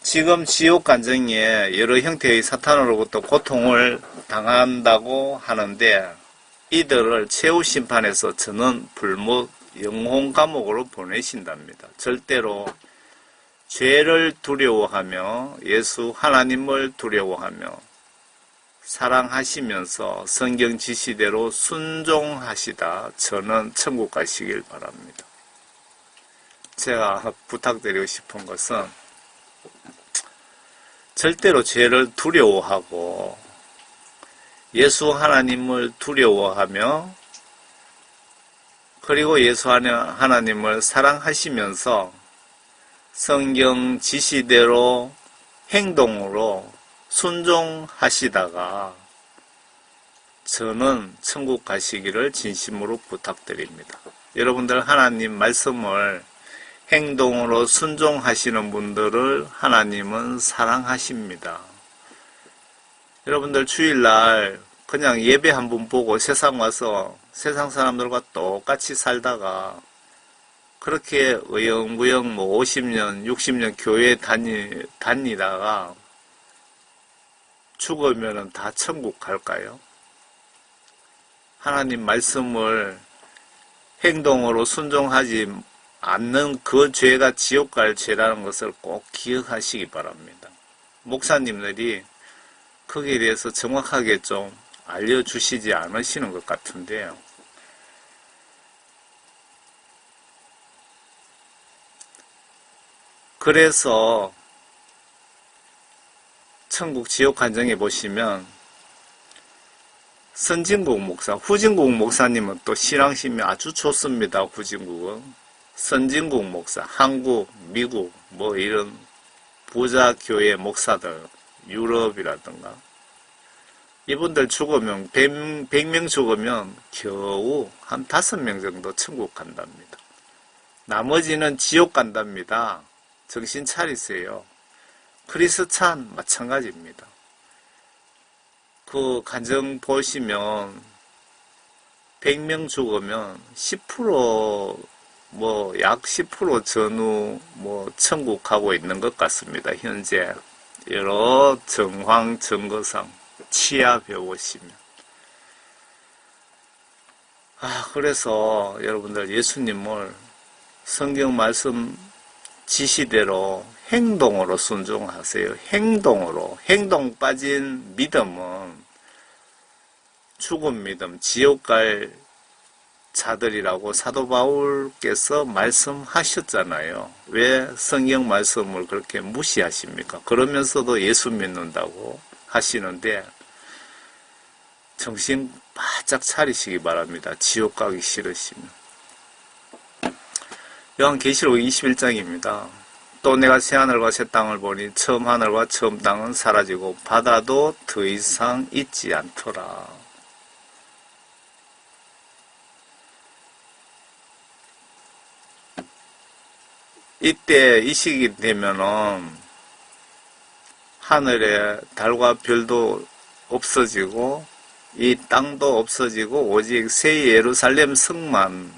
지금 지옥 간정에 여러 형태의 사탄으로부터 고통을 당한다고 하는데 이들을 최후 심판에서 저는 불못 영혼 감옥으로 보내신답니다. 절대로 죄를 두려워하며 예수 하나님을 두려워하며 사랑하시면서 성경 지시대로 순종하시다 저는 천국 가시길 바랍니다. 제가 부탁드리고 싶은 것은 절대로 죄를 두려워하고 예수 하나님을 두려워하며 그리고 예수 하나님을 사랑하시면서 성경 지시대로 행동으로 순종하시다가 저는 천국 가시기를 진심으로 부탁드립니다. 여러분들 하나님 말씀을 행동으로 순종하시는 분들을 하나님은 사랑하십니다. 여러분들 주일날 그냥 예배 한 번 보고 세상 와서 세상 사람들과 똑같이 살다가 그렇게 어영부영 50년, 60년 교회 다니다가 죽으면 다 천국 갈까요? 하나님 말씀을 행동으로 순종하지 않는 그 죄가 지옥 갈 죄라는 것을 꼭 기억하시기 바랍니다. 목사님들이 거기에 대해서 정확하게 좀 알려주시지 않으시는 것 같은데요. 그래서 천국 지옥 간정에 보시면 선진국 목사, 후진국 목사님은 또 신앙심이 아주 좋습니다. 후진국은 선진국 목사, 한국, 미국 뭐 이런 부자 교회 목사들, 유럽이라든가 이분들 죽으면 100명 죽으면 겨우 한 5명 정도 천국 간답니다. 나머지는 지옥 간답니다. 정신 차리세요. 크리스찬 마찬가지입니다. 그 간증 보시면 100명 죽으면 10% 약 10% 전후 천국 가고 있는 것 같습니다. 현재 여러 정황 증거상 치아 배우시면 그래서 여러분들 예수님을 성경 말씀 지시대로 행동으로 순종하세요. 행동으로. 행동 빠진 믿음은 죽은 믿음, 지옥 갈 자들이라고 사도 바울께서 말씀하셨잖아요. 왜 성경 말씀을 그렇게 무시하십니까? 그러면서도 예수 믿는다고 하시는데 정신 바짝 차리시기 바랍니다. 지옥 가기 싫으시면. 요한계시록 21장입니다. 또 내가 새 하늘과 새 땅을 보니 처음 하늘과 처음 땅은 사라지고 바다도 더 이상 있지 않더라. 이때 이 시기 되면은 하늘에 달과 별도 없어지고 이 땅도 없어지고 오직 새 예루살렘 성만,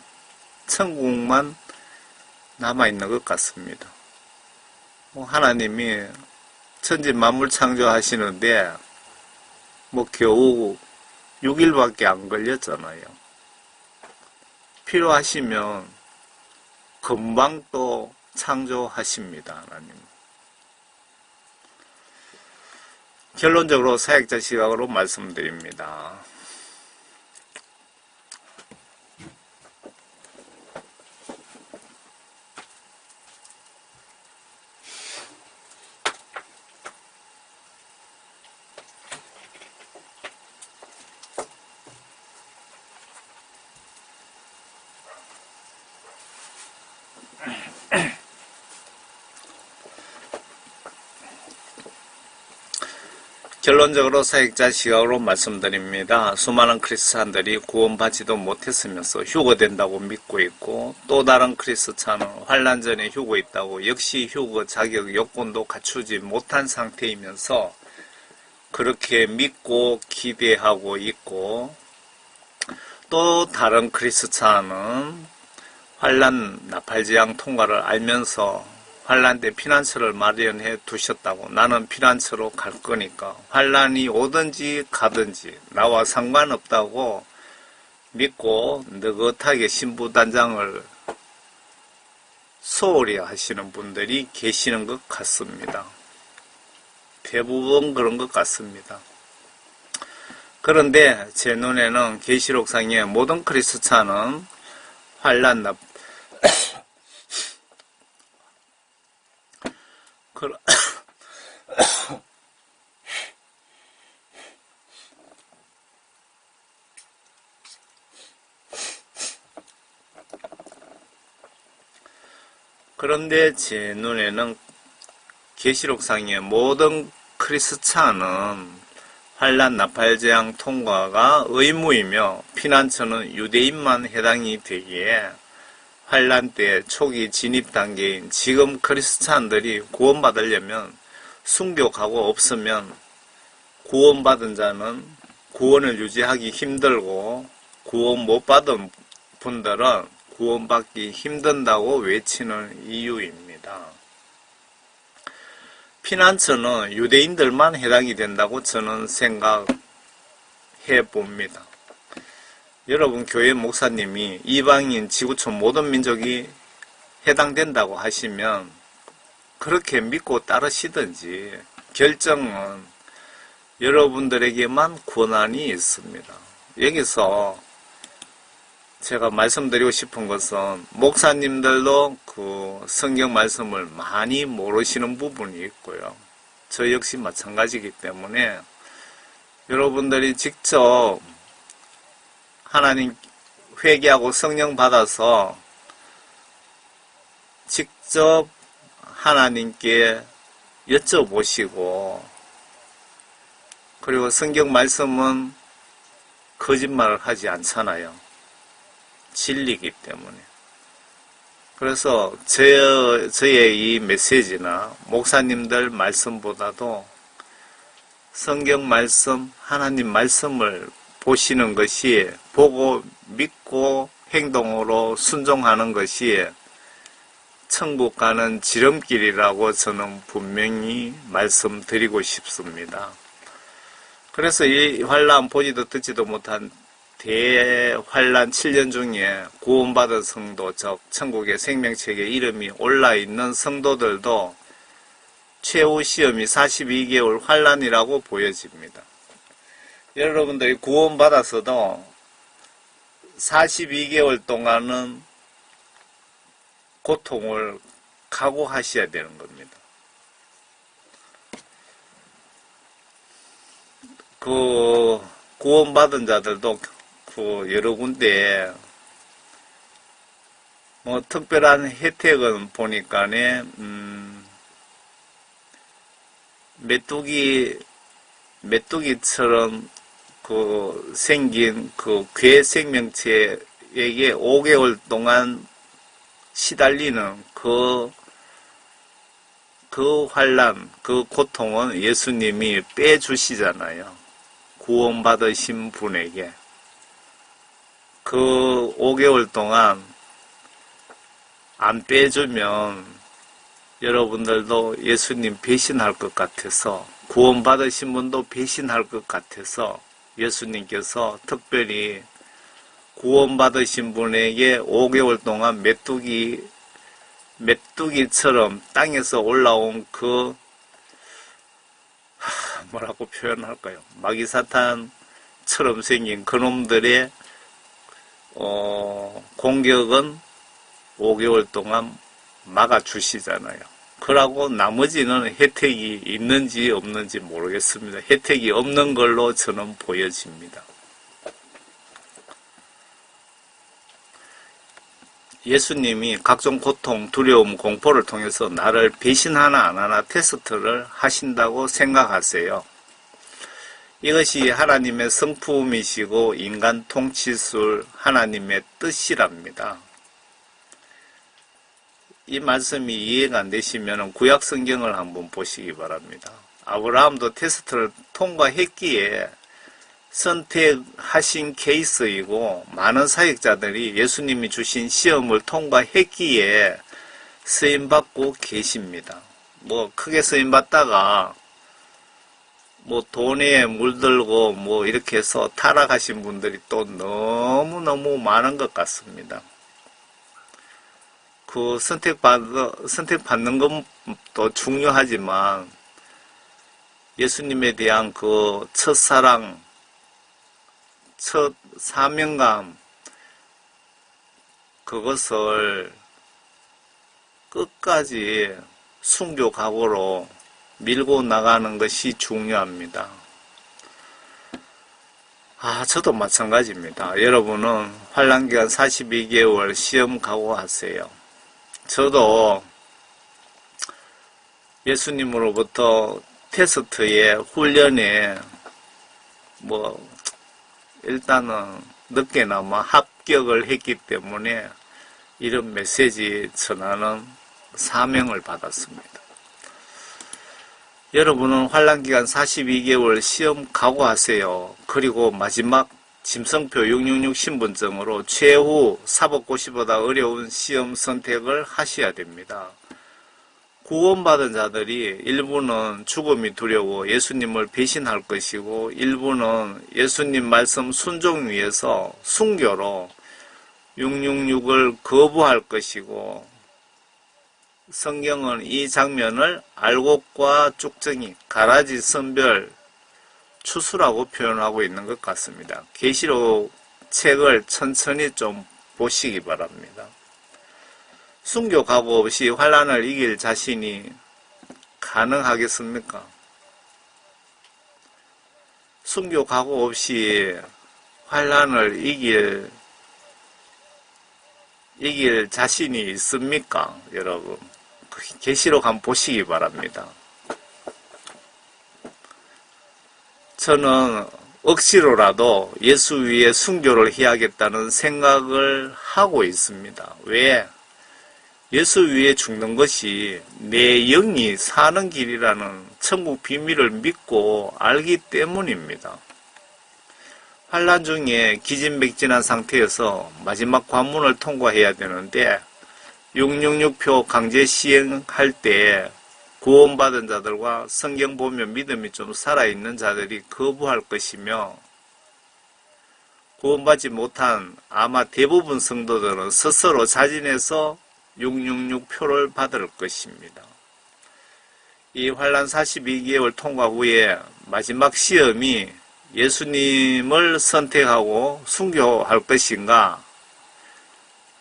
천국만 남아있는 것 같습니다. 하나님이 천지 만물 창조하시는데 겨우 6일밖에 안 걸렸잖아요. 필요하시면 금방 또 창조하십니다. 하나님. 결론적으로 사역자 시각으로 말씀드립니다. 결론적으로 사역자 시각으로 말씀드립니다. 수많은 크리스찬들이 구원받지도 못했으면서 휴거된다고 믿고 있고 또 다른 크리스찬은 환난 전에 휴거 있다고 역시 휴거 자격 요건도 갖추지 못한 상태이면서 그렇게 믿고 기대하고 있고 또 다른 크리스찬은 환난 나팔지향 통과를 알면서 환란 때 피난처를 마련해 두셨다고 나는 피난처로 갈 거니까 환란이 오든지 가든지 나와 상관없다고 믿고 느긋하게 신부단장을 소홀히 하시는 분들이 계시는 것 같습니다. 대부분 그런 것 같습니다. 그런데 제 눈에는 계시록상의 모든 크리스찬은 환란 그런데 제 눈에는 계시록상의 모든 크리스찬은 환란 나팔재앙 통과가 의무이며 피난처는 유대인만 해당이 되기에 환란 때 초기 진입 단계인 지금 크리스찬들이 구원받으려면 순교하고 없으면 구원받은 자는 구원을 유지하기 힘들고 구원 못 받은 분들은 구원받기 힘든다고 외치는 이유입니다. 피난처는 유대인들만 해당이 된다고 저는 생각해 봅니다. 여러분 교회 목사님이 이방인 지구촌 모든 민족이 해당된다고 하시면 그렇게 믿고 따르시든지 결정은 여러분들에게만 권한이 있습니다. 여기서 제가 말씀드리고 싶은 것은 목사님들도 그 성경 말씀을 많이 모르시는 부분이 있고요. 저 역시 마찬가지이기 때문에 여러분들이 직접 하나님 회개하고 성령 받아서 직접 하나님께 여쭤보시고 그리고 성경 말씀은 거짓말을 하지 않잖아요. 진리이기 때문에. 그래서 저의 이 메시지나 목사님들 말씀보다도 성경 말씀, 하나님 말씀을 보시는 것이 보고 믿고 행동으로 순종하는 것이 천국 가는 지름길이라고 저는 분명히 말씀드리고 싶습니다. 그래서 이 환난 보지도 듣지도 못한 대환란 7년 중에 구원받은 성도, 즉 천국의 생명책에 이름이 올라있는 성도들도 최후 시험이 42개월 환란이라고 보여집니다. 여러분들이 구원받아서도 42개월 동안은 고통을 각오하셔야 되는 겁니다. 그 구원받은 자들도 그 여러 군데 뭐 특별한 혜택은 보니까네 메뚜기처럼 생긴 괴 생명체에게 5개월 동안 시달리는 그 환난, 그 고통은 예수님이 빼주시잖아요. 구원받으신 분에게. 그 5개월 동안 안 빼주면 여러분들도 예수님 배신할 것 같아서, 구원받으신 분도 배신할 것 같아서 예수님께서 특별히 구원받으신 분에게 5개월 동안 메뚜기처럼 땅에서 올라온 뭐라고 표현할까요? 마귀사탄처럼 생긴 그놈들의 공격은 5개월 동안 막아주시잖아요. 그러고 나머지는 혜택이 있는지 없는지 모르겠습니다. 혜택이 없는 걸로 저는 보여집니다. 예수님이 각종 고통, 두려움, 공포를 통해서 나를 배신하나 안 하나 테스트를 하신다고 생각하세요. 이것이 하나님의 성품이시고 인간 통치술 하나님의 뜻이랍니다. 이 말씀이 이해가 안 되시면 구약 성경을 한번 보시기 바랍니다. 아브라함도 테스트를 통과했기에 선택하신 케이스이고, 많은 사역자들이 예수님이 주신 시험을 통과했기에 쓰임받고 계십니다. 크게 쓰임받다가 돈에 물들고 이렇게 해서 타락하신 분들이 또 너무너무 많은 것 같습니다. 선택받는 것도 중요하지만 예수님에 대한 첫사랑, 첫 사명감, 그것을 끝까지 순교 각오로 밀고 나가는 것이 중요합니다. 저도 마찬가지입니다. 여러분은 환난기간 42개월 시험 각오하세요. 저도 예수님으로부터 테스트에, 훈련에 일단은 늦게나마 합격을 했기 때문에 이런 메시지 전하는 사명을 받았습니다. 여러분은 환난기간 42개월 시험 각오하세요. 그리고 마지막 짐승표 666 신분증으로 최후 사법고시보다 어려운 시험 선택을 하셔야 됩니다. 구원받은 자들이 일부는 죽음이 두려워 예수님을 배신할 것이고, 일부는 예수님 말씀 순종 위에서 순교로 666을 거부할 것이고, 성경은 이 장면을 알곡과 쭉정이, 가라지, 선별, 추수라고 표현하고 있는 것 같습니다. 계시록 책을 천천히 좀 보시기 바랍니다. 순교 각오 없이 환난을 이길 자신이 가능하겠습니까? 순교 각오 없이 환난을 이길 자신이 있습니까? 여러분, 계시록 한번 보시기 바랍니다. 저는 억지로라도 예수 위에 순교를 해야겠다는 생각을 하고 있습니다. 왜? 예수 위에 죽는 것이 내 영이 사는 길이라는 천국 비밀을 믿고 알기 때문입니다. 환난 중에 기진맥진한 상태에서 마지막 관문을 통과해야 되는데 666표 강제 시행할 때 구원받은 자들과 성경 보면 믿음이 좀 살아있는 자들이 거부할 것이며, 구원받지 못한 아마 대부분 성도들은 스스로 자진해서 666표를 받을 것입니다. 이 환난 42개월 통과 후에 마지막 시험이 예수님을 선택하고 순교할 것인가,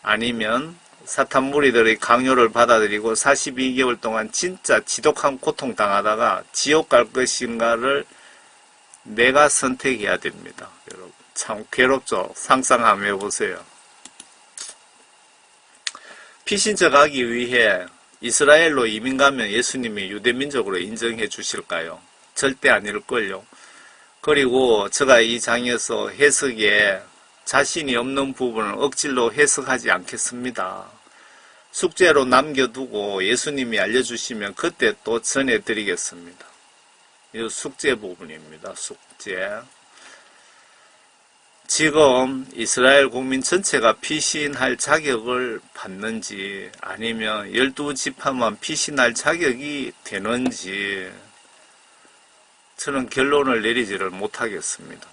아니면 사탄 무리들의 강요를 받아들이고 42개월 동안 진짜 지독한 고통 당하다가 지옥 갈 것인가를 내가 선택해야 됩니다. 여러분, 참 괴롭죠? 상상 한번 해보세요. 피신처 가기 위해 이스라엘로 이민 가면 예수님이 유대민족으로 인정해 주실까요? 절대 아닐걸요. 그리고 제가 이 장에서 해석에 자신이 없는 부분을 억지로 해석하지 않겠습니다. 숙제로 남겨두고 예수님이 알려주시면 그때 또 전해드리겠습니다. 이 숙제 부분입니다. 숙제. 지금 이스라엘 국민 전체가 피신할 자격을 받는지 아니면 12지파만 피신할 자격이 되는지 저는 결론을 내리지를 못하겠습니다.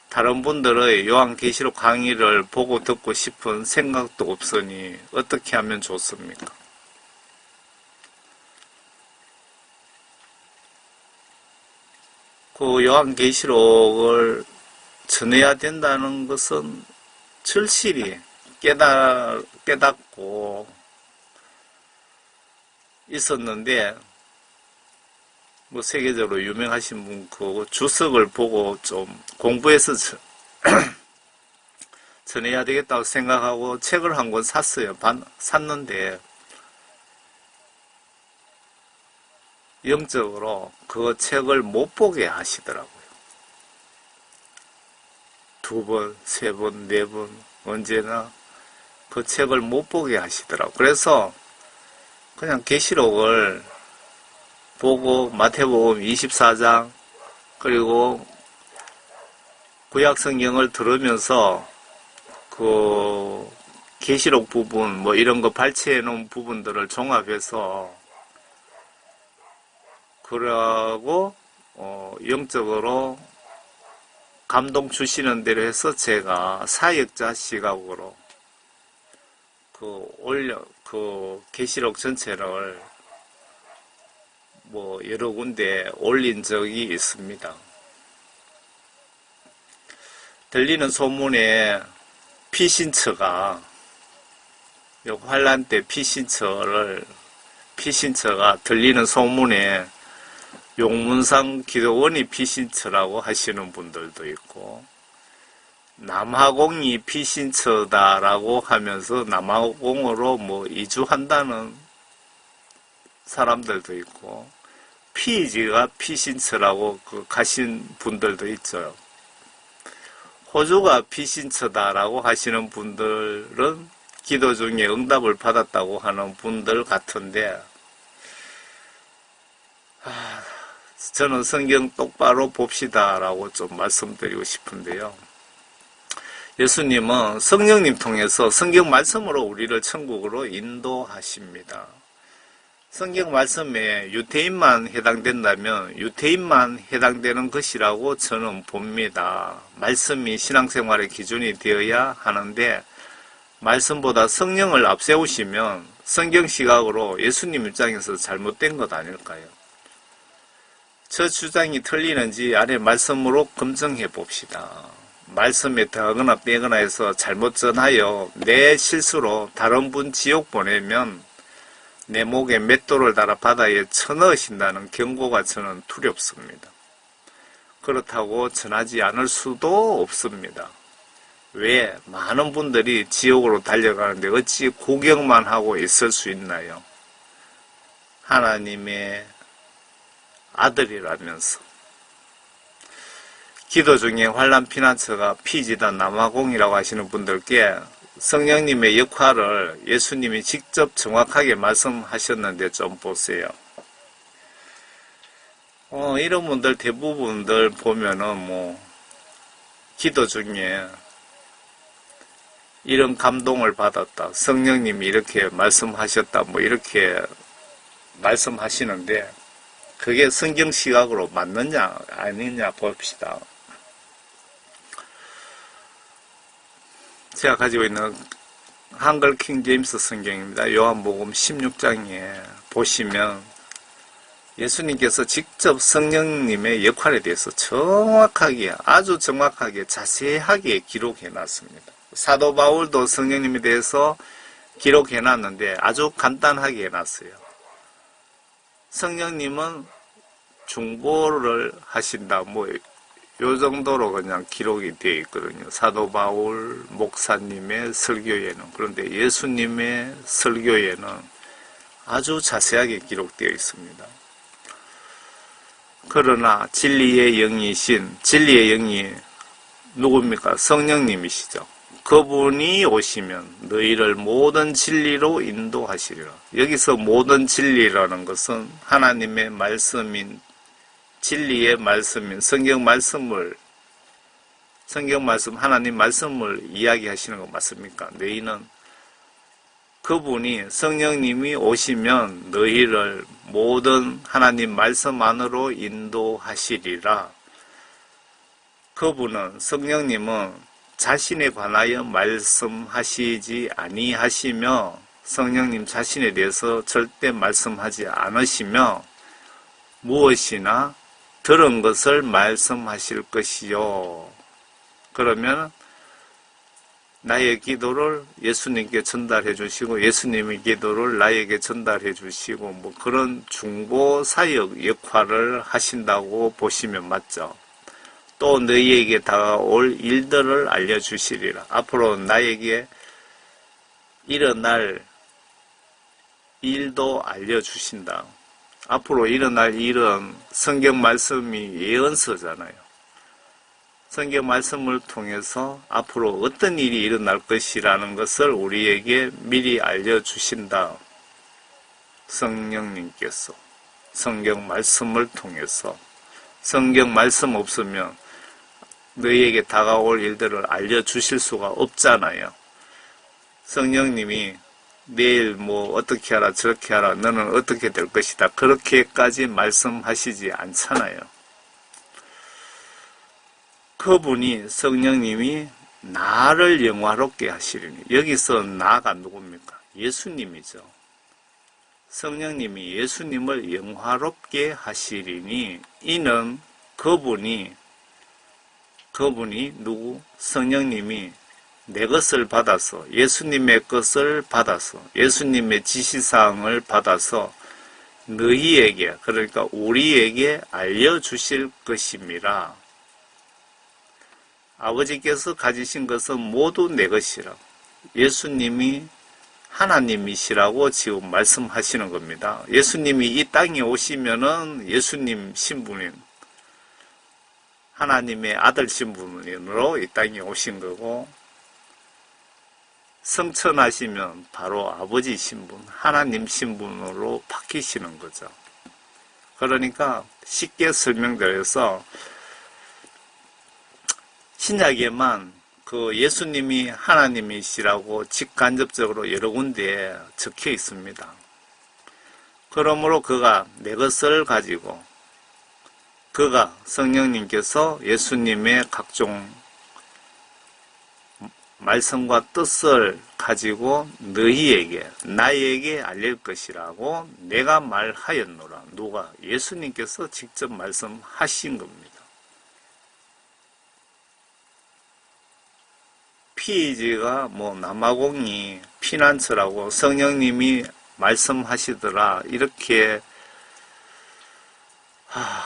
다른 분들의 요한계시록 강의를 보고 듣고 싶은 생각도 없으니 어떻게 하면 좋습니까? 그 요한계시록을 전해야 된다는 것은 절실히 깨닫고 있었는데, 뭐 세계적으로 유명하신 분 그 주석을 보고 좀 공부해서 전해야 되겠다고 생각하고 책을 한 권 샀어요. 샀는데 영적으로 그 책을 못 보게 하시더라고요. 2번, 3번, 4번 언제나 그 책을 못 보게 하시더라고요. 그래서 그냥 계시록을 보고 마태복음 24장 그리고 구약성경을 들으면서 그 계시록 부분 뭐 이런 거 발췌해 놓은 부분들을 종합해서 그러고 영적으로 감동 주시는 대로 해서 제가 사역자 시각으로 그 계시록 전체를 뭐 여러 군데 올린 적이 있습니다. 들리는 소문에 피신처가 환란 때 피신처가 들리는 소문에 용문상 기도원이 피신처라고 하시는 분들도 있고 남하공이 피신처다라고 하면서 남하공으로 뭐 이주한다는 사람들도 있고 피지가 피신처라고 가신 분들도 있죠. 호주가 피신처다라고 하시는 분들은 기도 중에 응답을 받았다고 하는 분들 같은데 저는 성경 똑바로 봅시다라고 좀 말씀드리고 싶은데요. 예수님은 성령님 통해서 성경 말씀으로 우리를 천국으로 인도하십니다. 성경 말씀에 유태인만 해당된다면 유태인만 해당되는 것이라고 저는 봅니다. 말씀이 신앙생활의 기준이 되어야 하는데 말씀보다 성령을 앞세우시면 성경 시각으로 예수님 입장에서 잘못된 것 아닐까요? 저 주장이 틀리는지 안에 말씀으로 검증해 봅시다. 말씀에 더하거나 빼거나 해서 잘못 전하여 내 실수로 다른 분 지옥 보내면 내 목에 맷돌을 달아 바다에 쳐넣으신다는 경고가 저는 두렵습니다. 그렇다고 전하지 않을 수도 없습니다. 왜? 많은 분들이 지옥으로 달려가는데 어찌 구경만 하고 있을 수 있나요? 하나님의 아들이라면서. 기도 중에 환난 피난처가 피지단 남아공이라고 하시는 분들께 성령님의 역할을 예수님이 직접 정확하게 말씀하셨는데 좀 보세요. 이런 분들 대부분들 보면은 뭐 기도 중에 이런 감동을 받았다. 성령님이 이렇게 말씀하셨다. 뭐 이렇게 말씀하시는데 그게 성경 시각으로 맞느냐 아니냐 봅시다. 제가 가지고 있는 한글 킹 제임스 성경입니다. 요한복음 16장에 보시면 예수님께서 직접 성령님의 역할에 대해서 정확하게 아주 정확하게 자세하게 기록해 놨습니다. 사도 바울도 성령님에 대해서 기록해 놨는데 아주 간단하게 해놨어요. 성령님은 중보를 하신다. 뭐 요 정도로 그냥 기록이 되어 있거든요. 사도 바울 목사님의 설교에는. 그런데 예수님의 설교에는 아주 자세하게 기록되어 있습니다. 그러나 진리의 영이신, 진리의 영이 누굽니까? 성령님이시죠. 그분이 오시면 너희를 모든 진리로 인도하시리라. 여기서 모든 진리라는 것은 하나님의 말씀인, 진리의 말씀인 성경 말씀, 하나님 말씀을 이야기하시는 거 맞습니까? 너희는 그분이, 성령님이 오시면 너희를 모든 하나님 말씀 안으로 인도하시리라. 그분은, 성령님은 자신에 관하여 말씀하시지 아니하시며 성령님 자신에 대해서 절대 말씀하지 않으시며 무엇이나 들은 것을 말씀하실 것이요. 그러면 나의 기도를 예수님께 전달해 주시고 예수님의 기도를 나에게 전달해 주시고 뭐 그런 중보 사역 역할을 하신다고 보시면 맞죠. 또 너희에게 다가올 일들을 알려주시리라. 앞으로 나에게 일어날 일도 알려주신다. 앞으로 일어날 일은 성경 말씀이 예언서잖아요. 성경 말씀을 통해서 앞으로 어떤 일이 일어날 것이라는 것을 우리에게 미리 알려주신다. 성령님께서 성경 말씀을 통해서. 성경 말씀 없으면 너희에게 다가올 일들을 알려주실 수가 없잖아요. 성령님이 내일 뭐 어떻게 하라 저렇게 하라 너는 어떻게 될 것이다 그렇게까지 말씀하시지 않잖아요. 그분이, 성령님이 나를 영화롭게 하시리니, 여기서 나가 누굽니까? 예수님이죠. 성령님이 예수님을 영화롭게 하시리니 이는 그분이 누구? 성령님이 내 것을 받아서, 예수님의 것을 받아서, 예수님의 지시사항을 받아서 너희에게, 그러니까 우리에게 알려주실 것임이라. 아버지께서 가지신 것은 모두 내 것이라. 예수님이 하나님이시라고 지금 말씀하시는 겁니다. 예수님이 이 땅에 오시면은 예수님 신분인 하나님의 아들 신분으로 이 땅에 오신 거고, 성천하시면 바로 아버지 신분, 하나님 신분으로 바뀌시는 거죠. 그러니까 쉽게 설명드려서 신약에만 그 예수님이 하나님이시라고 직간접적으로 여러 군데에 적혀 있습니다. 그러므로 그가 내 것을 가지고, 그가 성령님께서 예수님의 각종 말씀과 뜻을 가지고 너희에게, 나에게 알릴 것이라고 내가 말하였노라. 누가? 예수님께서 직접 말씀하신 겁니다. 피지가 뭐 남아공이 피난처라고 성령님이 말씀하시더라 이렇게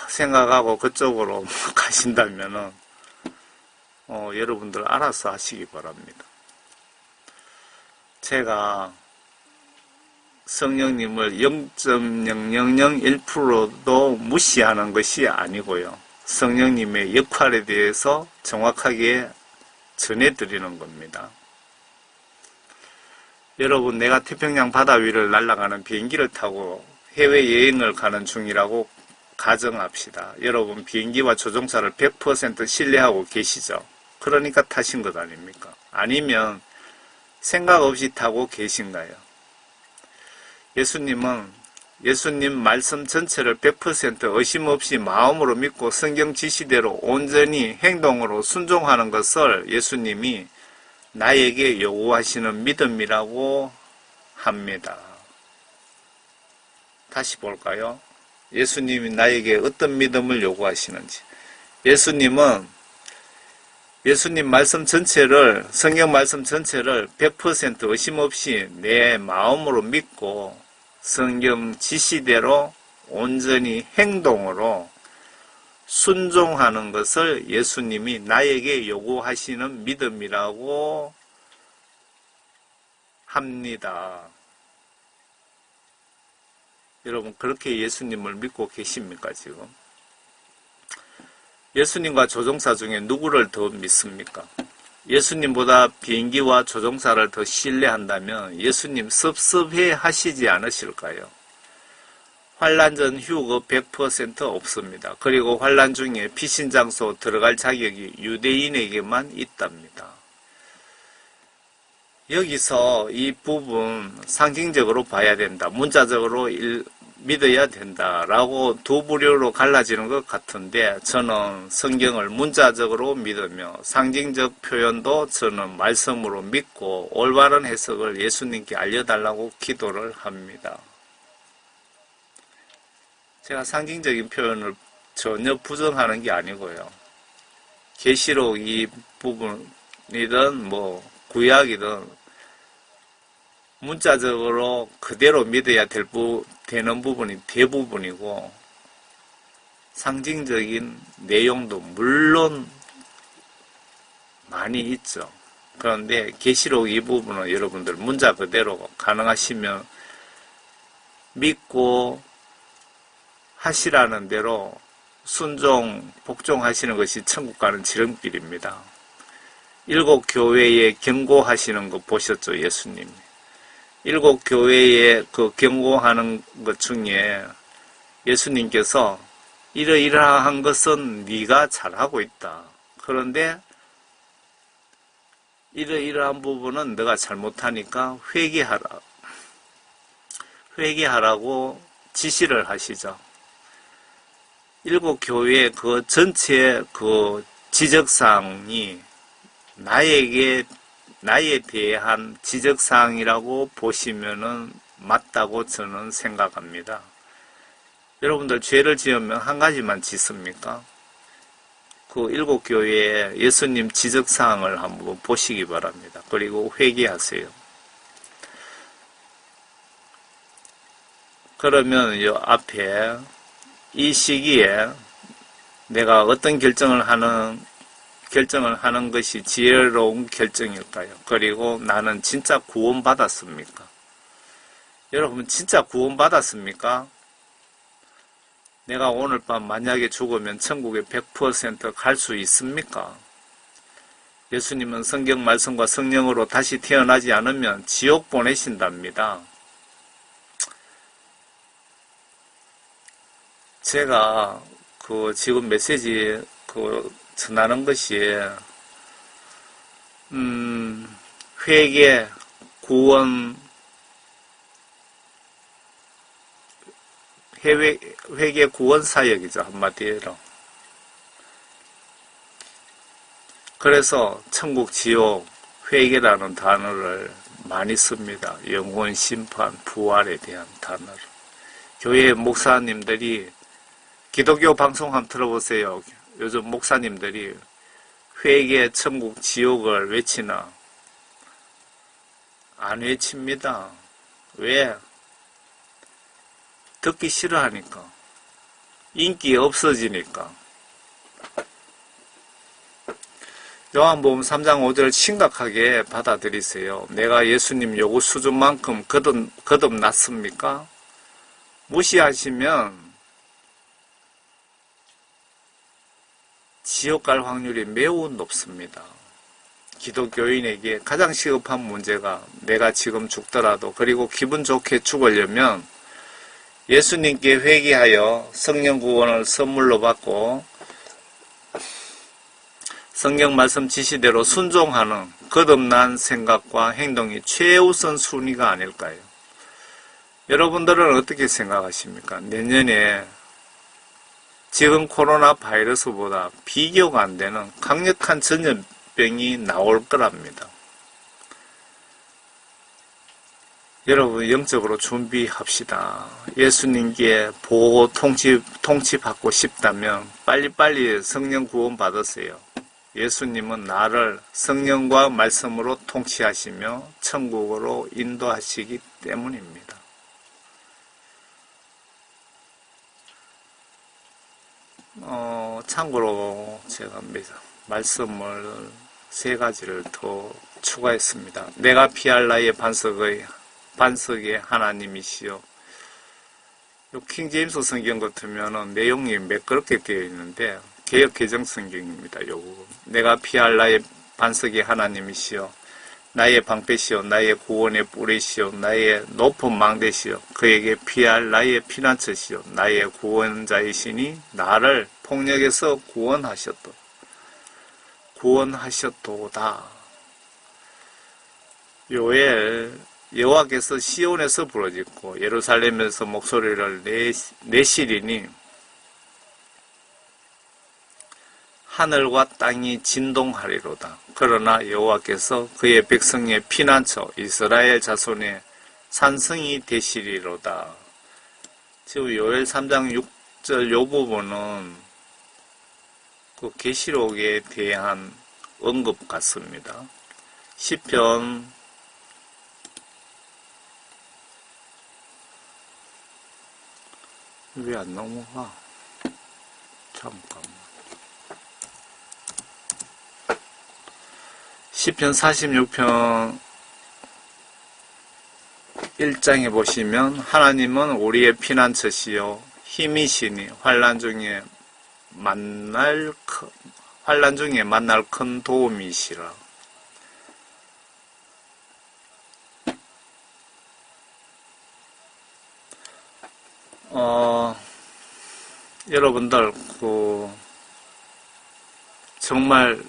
생각하고 그쪽으로 가신다면은 여러분들 알아서 하시기 바랍니다. 제가 성령님을 0.0001%도 무시하는 것이 아니고요. 성령님의 역할에 대해서 정확하게 전해드리는 겁니다. 여러분, 내가 태평양 바다 위를 날아가는 비행기를 타고 해외여행을 가는 중이라고 가정합시다. 여러분, 비행기와 조종사를 100% 신뢰하고 계시죠? 그러니까 타신 것 아닙니까? 아니면 생각 없이 타고 계신가요? 예수님은 예수님 말씀 전체를 100% 의심 없이 마음으로 믿고 성경 지시대로 온전히 행동으로 순종하는 것을 예수님이 나에게 요구하시는 믿음이라고 합니다. 다시 볼까요? 예수님이 나에게 어떤 믿음을 요구하시는지. 예수님은 예수님 말씀 전체를, 성경 말씀 전체를 100% 의심 없이 내 마음으로 믿고 성경 지시대로 온전히 행동으로 순종하는 것을 예수님이 나에게 요구하시는 믿음이라고 합니다. 여러분 그렇게 예수님을 믿고 계십니까 지금? 예수님과 조종사 중에 누구를 더 믿습니까? 예수님보다 비행기와 조종사를 더 신뢰한다면 예수님 섭섭해 하시지 않으실까요? 환란 전 휴거 100% 없습니다. 그리고 환란 중에 피신장소 들어갈 자격이 유대인에게만 있답니다. 여기서 이 부분 상징적으로 봐야 된다. 문자적으로 믿어야 된다라고 두 부류로 갈라지는 것 같은데 저는 성경을 문자적으로 믿으며 상징적 표현도 저는 말씀으로 믿고 올바른 해석을 예수님께 알려달라고 기도를 합니다. 제가 상징적인 표현을 전혀 부정하는 게 아니고요. 계시록 이 부분이든 구약이든 문자적으로 그대로 믿어야 되는 부분이 대부분이고 상징적인 내용도 물론 많이 있죠. 그런데 계시록 이 부분은 여러분들 문자 그대로 가능하시면 믿고 하시라는 대로 순종, 복종하시는 것이 천국 가는 지름길입니다. 7 교회에 경고하시는 거 보셨죠, 예수님? 7 교회에 그 경고하는 것 중에 예수님께서 이러이러한 것은 네가 잘하고 있다. 그런데 이러이러한 부분은 네가 잘못하니까 회개하라고 지시를 하시죠. 7 교회의 그 전체 그 지적사항이 나에 대한 지적사항이라고 보시면은 맞다고 저는 생각합니다. 여러분들 죄를 지으면 한 가지만 짓습니까? 그 7 교회의 예수님 지적사항을 한번 보시기 바랍니다. 그리고 회개하세요. 그러면 요 앞에 이 시기에 내가 어떤 결정을 하는 것이 지혜로운 결정일까요? 그리고 나는 진짜 구원받았습니까? 여러분 진짜 구원받았습니까? 내가 오늘 밤 만약에 죽으면 천국에 100% 갈 수 있습니까? 예수님은 성경 말씀과 성령으로 다시 태어나지 않으면 지옥 보내신답니다. 제가 지금 메시지 전하는 것이 회개, 구원, 회개 구원 사역이죠, 한마디로. 그래서 천국, 지옥, 회개라는 단어를 많이 씁니다. 영원 심판, 부활에 대한 단어를. 교회 목사님들이 기독교 방송 한번 들어보세요. 요즘 목사님들이 회개, 천국, 지옥을 외치나? 안 외칩니다. 왜? 듣기 싫어하니까. 인기 없어지니까. 요한복음 3장 5절 심각하게 받아들이세요. 내가 예수님 요구 수준만큼 거듭났습니까? 무시하시면 지옥 갈 확률이 매우 높습니다. 기독교인에게 가장 시급한 문제가 내가 지금 죽더라도 그리고 기분 좋게 죽으려면 예수님께 회개하여 성령 구원을 선물로 받고 성경 말씀 지시대로 순종하는 거듭난 생각과 행동이 최우선 순위가 아닐까요? 여러분들은 어떻게 생각하십니까? 내년에 지금 코로나 바이러스보다 비교가 안 되는 강력한 전염병이 나올 거랍니다. 여러분 영적으로 준비합시다. 예수님께 보고 통치받고 싶다면 빨리빨리 성령 구원 받으세요. 예수님은 나를 성령과 말씀으로 통치하시며 천국으로 인도하시기 때문입니다. 참고로 제가 말씀을 3가지를 더 추가했습니다. 내가 피할 나의 반석의 하나님이시여 요 킹제임스 성경 같으면은 내용이 매끄럽게 되어 있는데 개역 개정 성경입니다. 요 부분. 내가 피할 나의 반석이 하나님이시여 나의 방패시여 나의 구원의 뿌리시여 나의 높은 망대시여 그에게 피할 나의 피난처시여 나의 구원자이시니 나를 폭력에서 구원하셨도다. 요엘 여호와께서 시온에서 부르짖고 예루살렘에서 목소리를 내시리니 하늘과 땅이 진동하리로다. 그러나 여호와께서 그의 백성의 피난처 이스라엘 자손의 산성이 되시리로다. 지금 요엘 3장 6절 요 부분은 그 계시록에 대한 언급 같습니다. 시편 왜 안 넘어가? 잠깐만. 시편 46편 1장에 보시면 하나님은 우리의 피난처시요 힘이시니 환난 중에 만날 큰 도움이시라. 여러분들 정말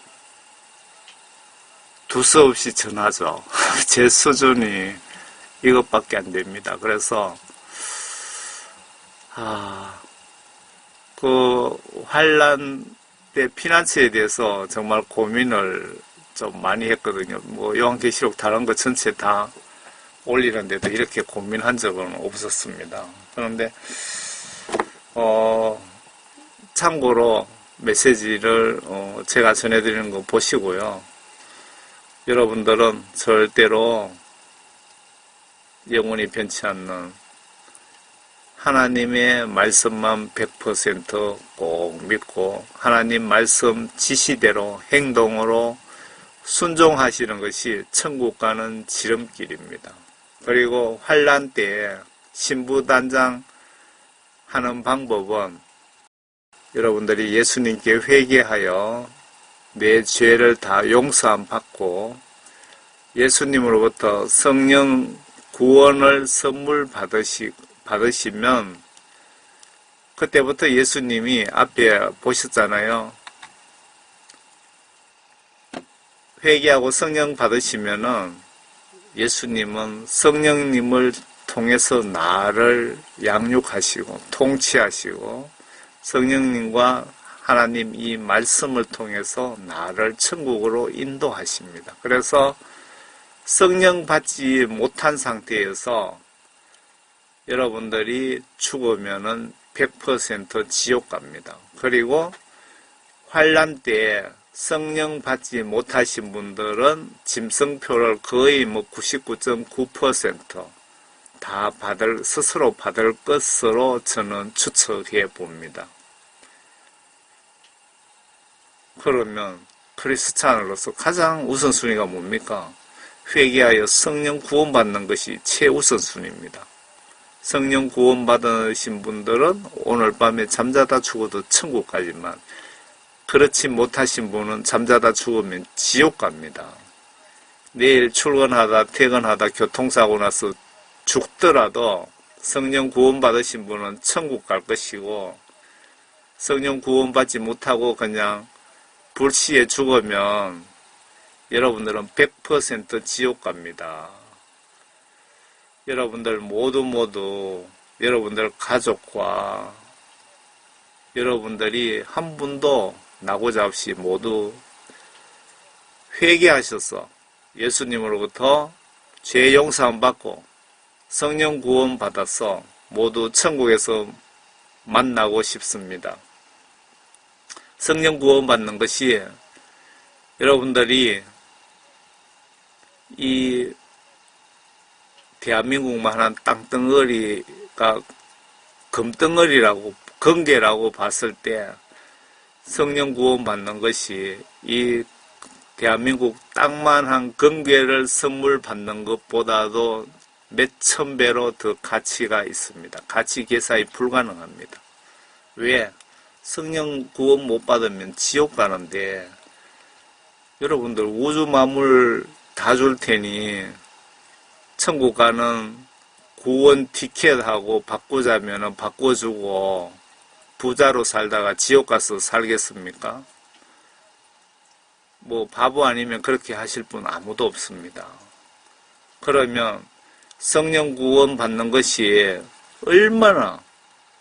두서없이 전하죠. 제 수준이 이것밖에 안 됩니다. 그래서 환란 때 피난처에 대해서 정말 고민을 좀 많이 했거든요. 요한계시록 다른 거 전체 다 올리는데도 이렇게 고민한 적은 없었습니다. 그런데 참고로 메시지를 제가 전해드리는 거 보시고요. 여러분들은 절대로 영원히 변치 않는 하나님의 말씀만 100% 믿고 하나님 말씀 지시대로 행동으로 순종하시는 것이 천국 가는 지름길입니다. 그리고 환난 때에 신부단장 하는 방법은 여러분들이 예수님께 회개하여 내 죄를 다 용서함 받고 예수님으로부터 성령 구원을 선물 받으시면 그때부터 예수님이 앞에 보셨잖아요. 회개하고 성령 받으시면은 예수님은 성령님을 통해서 나를 양육하시고 통치하시고 성령님과 하나님 이 말씀을 통해서 나를 천국으로 인도하십니다. 그래서 성령 받지 못한 상태에서 여러분들이 죽으면은 100% 지옥 갑니다. 그리고 환난 때 성령 받지 못하신 분들은 짐승표를 거의 99.9% 다 스스로 받을 것으로 저는 추측해 봅니다. 그러면 크리스찬으로서 가장 우선순위가 뭡니까? 회개하여 성령 구원받는 것이 최우선순위입니다. 성령 구원받으신 분들은 오늘 밤에 잠자다 죽어도 천국 가지만 그렇지 못하신 분은 잠자다 죽으면 지옥 갑니다. 내일 출근하다 퇴근하다 교통사고 나서 죽더라도 성령 구원받으신 분은 천국 갈 것이고 성령 구원받지 못하고 그냥 불시에 죽으면 여러분들은 100% 지옥 갑니다. 여러분들 모두 여러분들 가족과 여러분들이 한 분도 나고자 없이 모두 회개하셔서 예수님으로부터 죄 용서함 받고 성령 구원 받아서 모두 천국에서 만나고 싶습니다. 성령 구원 받는 것이 여러분들이 이 대한민국만 한 땅덩어리가 금덩어리라고 건개라고 봤을 때 성령 구원 받는 것이 이 대한민국 땅만 한 건개를 선물 받는 것보다도 몇천 배로 더 가치가 있습니다. 가치 계산이 불가능합니다. 왜? 성령 구원 못 받으면 지옥 가는데, 여러분들 우주 만물 다 줄 테니 천국 가는 구원 티켓하고 바꾸자면은 바꿔주고 부자로 살다가 지옥 가서 살겠습니까? 뭐 바보 아니면 그렇게 하실 분 아무도 없습니다. 그러면 성령 구원 받는 것이 얼마나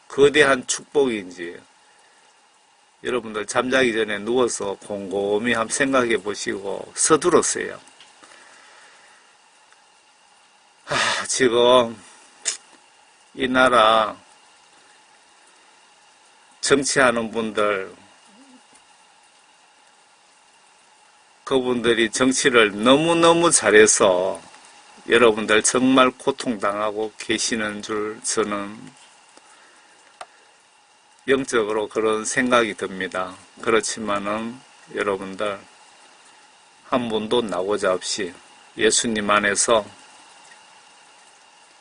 거대한 축복인지 여러분들 잠자기 전에 누워서 곰곰이 한번 생각해 보시고 서두르세요. 지금 이 나라 정치하는 분들, 그분들이 정치를 너무너무 잘해서 여러분들 정말 고통당하고 계시는 줄 저는 영적으로 그런 생각이 듭니다. 그렇지만은 여러분들 한 분도 나고자 없이 예수님 안에서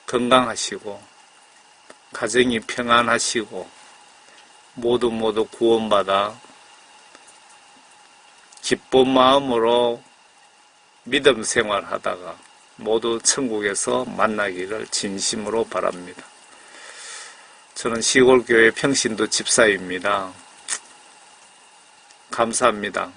건강하시고 가정이 평안하시고 모두 구원받아 기쁜 마음으로 믿음 생활하다가 모두 천국에서 만나기를 진심으로 바랍니다. 저는 시골교회 평신도 집사입니다. 감사합니다.